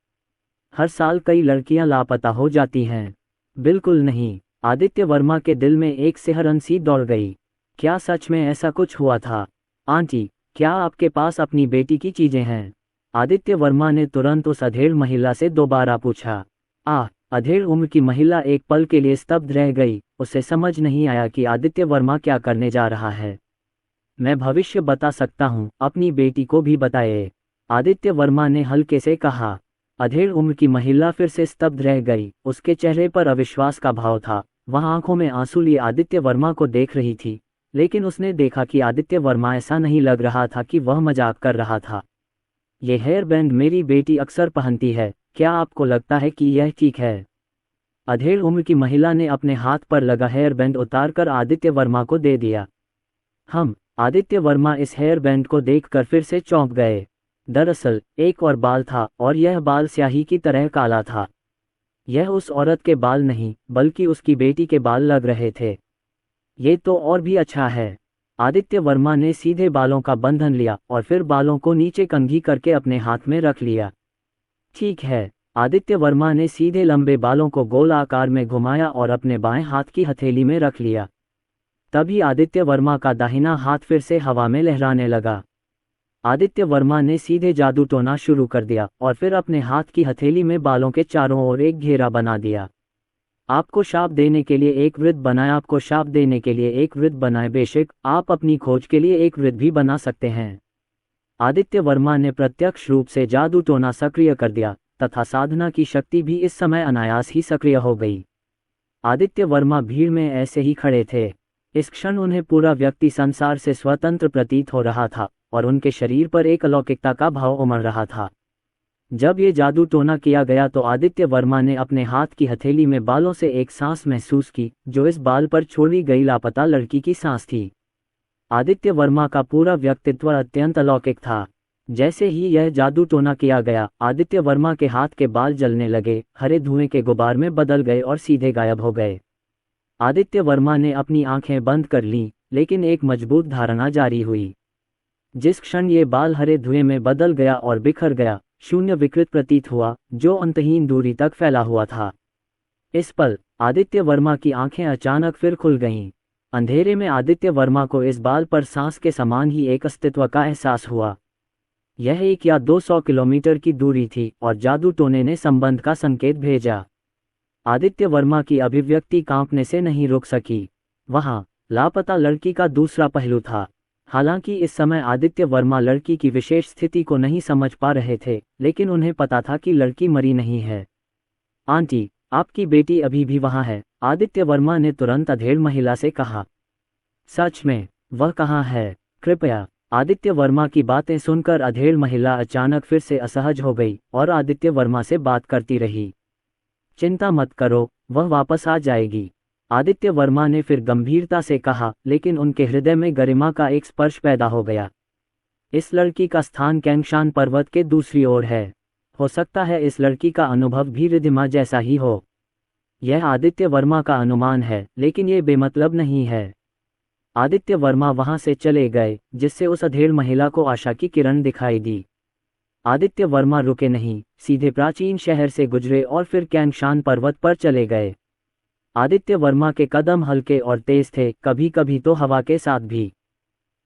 हर साल कई लड़कियां लापता हो जाती हैं? बिल्कुल नहीं। आदित्य वर्मा के दिल में एक सिहरन सी दौड़ गई। क्या सच में ऐसा कुछ हुआ था? आंटी, क्या आपके पास अपनी बेटी की चीजें हैं? आदित्य वर्मा ने तुरंत उस अधेड़ महिला से दोबारा पूछा। अधेड़ उम्र की महिला एक पल के लिए स्तब्ध रह गई। उसे समझ नहीं आया कि आदित्य वर्मा क्या करने जा रहा है। मैं भविष्य बता सकता हूँ, अपनी बेटी को भी बताए, आदित्य वर्मा ने हल्के से कहा। अधेड़ उम्र की महिला फिर से स्तब्ध रह गई। उसके चेहरे पर अविश्वास का भाव था। वह आंखों में आंसू लिए आदित्य वर्मा को देख रही थी। लेकिन उसने देखा कि आदित्य वर्मा ऐसा नहीं लग रहा था कि वह मजाक कर रहा था। ये हेयर बैंड मेरी बेटी अक्सर पहनती है, क्या आपको लगता है कि यह ठीक है? अधेड़ उम्र की महिला ने अपने हाथ पर लगा हेयर बैंड उतारकर आदित्य वर्मा को दे दिया। आदित्य वर्मा इस हेयर बैंड को देखकर फिर से चौंक गए। दरअसल एक और बाल था, और यह बाल स्याही की तरह काला था। यह उस औरत के बाल नहीं, बल्कि उसकी बेटी के बाल लग रहे थे। ये तो और भी अच्छा है। आदित्य वर्मा ने सीधे बालों का बंधन लिया और फिर बालों को नीचे कंघी करके अपने हाथ में रख लिया। ठीक है, आदित्य वर्मा ने सीधे लंबे बालों को गोल आकार में घुमाया और अपने बाएं हाथ की हथेली में रख लिया। तभी आदित्य वर्मा का दाहिना हाथ फिर से हवा में लहराने लगा। आदित्य वर्मा ने सीधे जादू टोना शुरू कर दिया और फिर अपने हाथ की हथेली में बालों के चारों ओर एक घेरा बना दिया। आपको शाप देने के लिए एक वृत्त बनाए, आपको शाप देने के लिए एक वृत्त बनाए। बेशक आप अपनी खोज के लिए एक वृत्त भी बना सकते हैं। आदित्य वर्मा ने प्रत्यक्ष रूप से जादू टोना सक्रिय कर दिया तथा साधना की शक्ति भी इस समय अनायास ही सक्रिय हो गई। आदित्य वर्मा भीड़ में ऐसे ही खड़े थे। इस क्षण उन्हें पूरा व्यक्ति संसार से स्वतंत्र प्रतीत हो रहा था और उनके शरीर पर एक अलौकिकता का भाव उमड़ रहा था। जब ये जादू टोना किया गया तो आदित्य वर्मा ने अपने हाथ की हथेली में बालों से एक सांस महसूस की, जो इस बाल पर छोड़ी गई लापता लड़की की सांस थी। आदित्य वर्मा का पूरा व्यक्तित्व अत्यंत अलौकिक था। जैसे ही यह जादू टोना किया गया, आदित्य वर्मा के हाथ के बाल जलने लगे, हरे धुएं के गुबार में बदल गए और सीधे गायब हो गए। आदित्य वर्मा ने अपनी आंखें बंद कर लीं, लेकिन एक मजबूत धारणा जारी हुई। जिस क्षण ये बाल हरे धुएं में बदल गया और बिखर गया, शून्य विकृत प्रतीत हुआ, जो अंतहीन दूरी तक फैला हुआ था। इस पल आदित्य वर्मा की आंखें अचानक फिर खुल गईं। अंधेरे में आदित्य वर्मा को इस बाल पर सांस के समान ही एक अस्तित्व का एहसास हुआ। यह 1 या 200 किलोमीटर की दूरी थी और जादू टोने ने संबंध का संकेत भेजा। आदित्य वर्मा की अभिव्यक्ति कांपने से नहीं रुक सकी। वहां लापता लड़की का दूसरा पहलू था। हालांकि इस समय आदित्य वर्मा लड़की की विशेष स्थिति को नहीं समझ पा रहे थे, लेकिन उन्हें पता था कि लड़की मरी नहीं है। आंटी, आपकी बेटी अभी भी वहां है, आदित्य वर्मा ने तुरंत अधेड़ महिला से कहा। सच में? वह कहाँ है? कृपया। आदित्य वर्मा की बातें सुनकर अधेड़ महिला अचानक फिर से असहज हो गई और आदित्य वर्मा से बात करती रही। चिंता मत करो, वह वापस आ जाएगी, आदित्य वर्मा ने फिर गंभीरता से कहा, लेकिन उनके हृदय में गरिमा का एक स्पर्श पैदा हो गया। इस लड़की का स्थान कैंगशान पर्वत के दूसरी ओर है। हो सकता है इस लड़की का अनुभव भी रिद्धिमा जैसा ही हो। यह आदित्य वर्मा का अनुमान है, लेकिन ये बेमतलब नहीं है। आदित्य वर्मा वहां से चले गए, जिससे उस अधेड़ महिला को आशा की किरण दिखाई दी। आदित्य वर्मा रुके नहीं, सीधे प्राचीन शहर से गुजरे और फिर कैंगशान पर्वत पर चले गए। आदित्य वर्मा के कदम हल्के और तेज थे, कभी कभी तो हवा के साथ भी।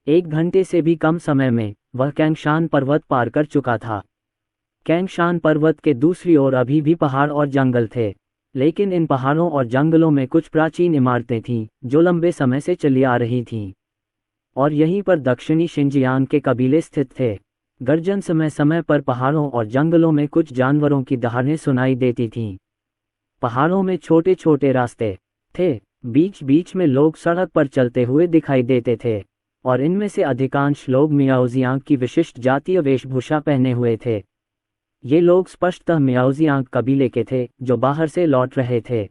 1 घंटे से भी कम समय में वह कैंगशान पर्वत पार कर चुका था। कैंगशान पर्वत के दूसरी ओर अभी भी पहाड़ और जंगल थे, लेकिन इन पहाड़ों और जंगलों में कुछ प्राचीन इमारतें थीं जो लंबे समय से चली आ रही थीं। और यहीं पर दक्षिणी शिनजियांग के कबीले स्थित थे। गर्जन समय समय पर पहाड़ों और जंगलों में कुछ जानवरों की दहाड़ें सुनाई देती थीं। पहाड़ों में छोटे छोटे रास्ते थे, बीच बीच में लोग सड़क पर चलते हुए दिखाई देते थे, और इनमें से अधिकांश लोग मियाओजियांग की विशिष्ट जातीय वेशभूषा पहने हुए थे। ये लोग स्पष्टतः मियाओजियांग कबीले के थे जो बाहर से लौट रहे थे।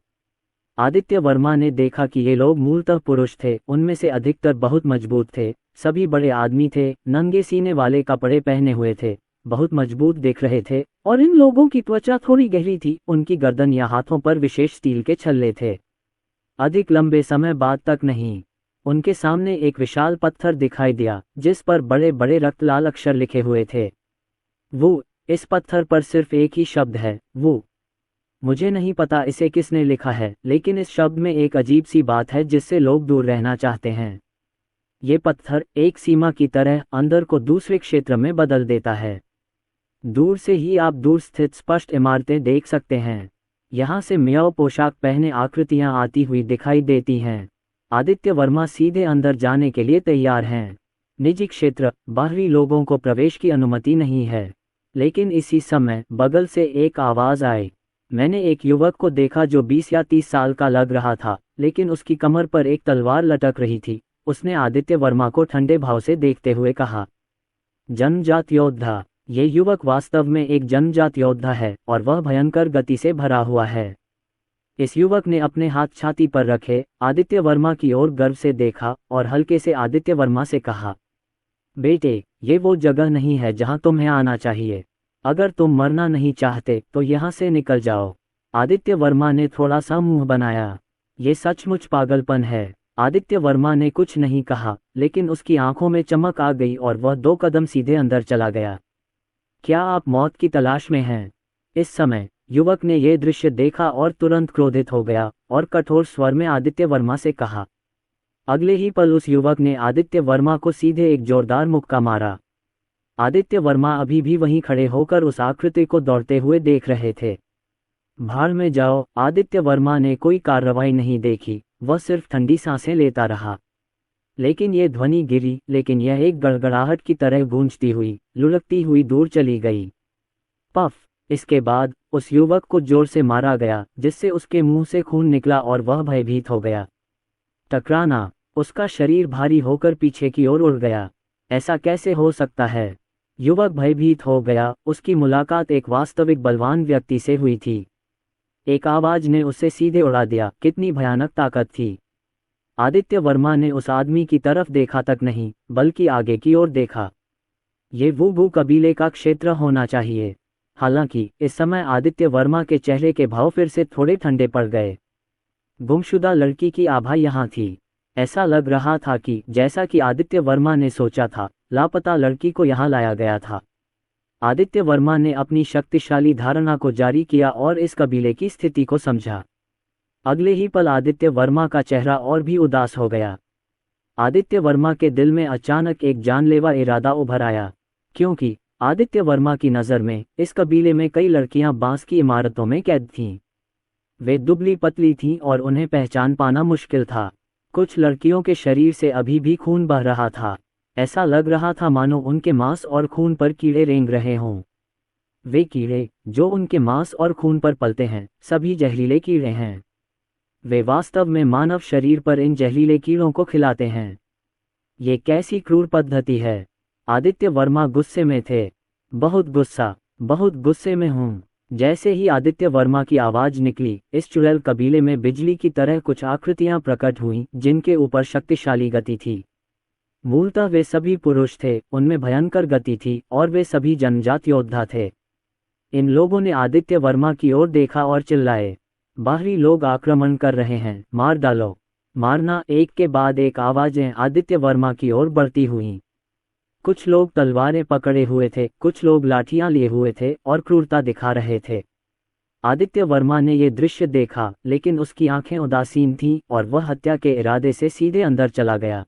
आदित्य वर्मा ने देखा कि ये लोग मूलतः पुरुष थे, उनमें से अधिकतर बहुत मजबूत थे, सभी बड़े आदमी थे, नंगे सीने वाले कपड़े पहने हुए थे, बहुत मजबूत दिख रहे थे, और इन लोगों की त्वचा थोड़ी गहरी थी, उनकी गर्दन या हाथों पर विशेष स्टील के छल्ले थे। अधिक लंबे समय बाद तक नहीं, उनके सामने एक विशाल पत्थर दिखाई दिया जिस पर बड़े बड़े रक्तलाल अक्षर लिखे हुए थे। वो, इस पत्थर पर सिर्फ एक ही शब्द है, वो। मुझे नहीं पता इसे किसने लिखा है, लेकिन इस शब्द में एक अजीब सी बात है जिससे लोग दूर रहना चाहते हैं। ये पत्थर एक सीमा की तरह अंदर को दूसरे क्षेत्र में बदल देता है। दूर से ही आप दूर स्थित स्पष्ट इमारतें देख सकते हैं। यहाँ से मियाओ पोशाक पहने आकृतियाँ आती हुई दिखाई देती हैं। आदित्य वर्मा सीधे अंदर जाने के लिए तैयार हैं। निजी क्षेत्र, बाहरी लोगों को प्रवेश की अनुमति नहीं है। लेकिन इसी समय बगल से एक आवाज़ आई। मैंने एक युवक को देखा जो 20 या 30 साल का लग रहा था, लेकिन उसकी कमर पर एक तलवार लटक रही थी, उसने आदित्य वर्मा को ठंडे भाव से देखते हुए कहा। जन्मजात योद्धा। ये युवक वास्तव में एक जन्मजात योद्धा है और वह भयंकर गति से भरा हुआ है। इस युवक ने अपने हाथ छाती पर रखे आदित्य वर्मा की ओर गर्व से देखा और हल्के से आदित्य वर्मा से कहा, बेटे, ये वो जगह नहीं है जहां तुम्हें आना चाहिए। अगर तुम मरना नहीं चाहते तो यहाँ से निकल जाओ। आदित्य वर्मा ने थोड़ा सा मुंह बनाया। ये सचमुच पागलपन है। आदित्य वर्मा ने कुछ नहीं कहा, लेकिन उसकी आंखों में चमक आ गई और वह 2 कदम सीधे अंदर चला गया। क्या आप मौत की तलाश में हैं? इस समय युवक ने यह दृश्य देखा और तुरंत क्रोधित हो गया और कठोर स्वर में आदित्य वर्मा से कहा। अगले ही पल उस युवक ने आदित्य वर्मा को सीधे एक जोरदार मुक्का मारा। आदित्य वर्मा अभी भी वहीं खड़े होकर उस आकृति को दौड़ते हुए देख रहे थे। भाड़ में जाओ। आदित्य वर्मा ने कोई कार्रवाई नहीं देखी, वह सिर्फ ठंडी सांसें लेता रहा। लेकिन यह ध्वनि गिरी, लेकिन यह एक गड़गड़ाहट की तरह गूंजती हुई, लुढ़कती हुई दूर चली गई। पफ! इसके बाद उस युवक को जोर से मारा गया, जिससे उसके मुंह से खून निकला और वह भयभीत हो गया। टकराना! उसका शरीर भारी होकर पीछे की ओर उड़ गया। ऐसा कैसे हो सकता है? युवक भयभीत हो गया। उसकी मुलाकात एक वास्तविक बलवान व्यक्ति से हुई थी। एक आवाज ने उसे सीधे उड़ा दिया। कितनी भयानक ताकत थी! आदित्य वर्मा ने उस आदमी की तरफ देखा तक नहीं, बल्कि आगे की ओर देखा। ये वुबू कबीले का क्षेत्र होना चाहिए। हालांकि इस समय आदित्य वर्मा के चेहरे के भाव फिर से थोड़े ठंडे पड़ गए। गुमशुदा लड़की की आभा यहाँ थी। ऐसा लग रहा था कि जैसा कि आदित्य वर्मा ने सोचा था, लापता लड़की को यहाँ लाया गया था। आदित्य वर्मा ने अपनी शक्तिशाली धारणा को जारी किया और इस कबीले की स्थिति को समझा। अगले ही पल आदित्य वर्मा का चेहरा और भी उदास हो गया। आदित्य वर्मा के दिल में अचानक एक जानलेवा इरादा उभर आया, क्योंकि आदित्य वर्मा की नज़र में इस कबीले में कई लड़कियां बांस की इमारतों में कैद थीं। वे दुबली पतली थीं और उन्हें पहचान पाना मुश्किल था। कुछ लड़कियों के शरीर से अभी भी खून बह रहा था। ऐसा लग रहा था मानो उनके मांस और खून पर कीड़े रेंग रहे हों। वे कीड़े जो उनके मांस और खून पर पलते हैं, सभी जहरीले कीड़े हैं। वे वास्तव में मानव शरीर पर इन जहरीले कीड़ों को खिलाते हैं। ये कैसी क्रूर पद्धति है! आदित्य वर्मा गुस्से में थे। बहुत गुस्से में हूँ। जैसे ही आदित्य वर्मा की आवाज निकली, इस चुड़ैल कबीले में बिजली की तरह कुछ आकृतियां प्रकट हुईं, जिनके ऊपर शक्तिशाली गति थी। मूलतः वे सभी पुरुष थे, उनमें भयंकर गति थी और वे सभी जन्मजात योद्धा थे। इन लोगों ने आदित्य वर्मा की ओर देखा और चिल्लाए, बाहरी लोग आक्रमण कर रहे हैं, मार डालो! मारना! एक के बाद एक आवाजें आदित्य वर्मा की ओर बढ़ती हुईं। कुछ लोग तलवारें पकड़े हुए थे, कुछ लोग लाठियां लिए हुए थे और क्रूरता दिखा रहे थे। आदित्य वर्मा ने यह दृश्य देखा, लेकिन उसकी आंखें उदासीन थीं और वह हत्या के इरादे से सीधे अंदर चला गया।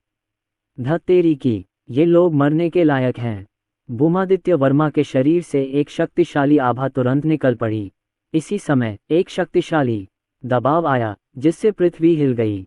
धत्तेरी की! ये लोग मरने के लायक हैं। बूमादित्य वर्मा के शरीर से एक शक्तिशाली आभा तुरंत निकल पड़ी। इसी समय एक शक्तिशाली दबाव आया, जिससे पृथ्वी हिल गई।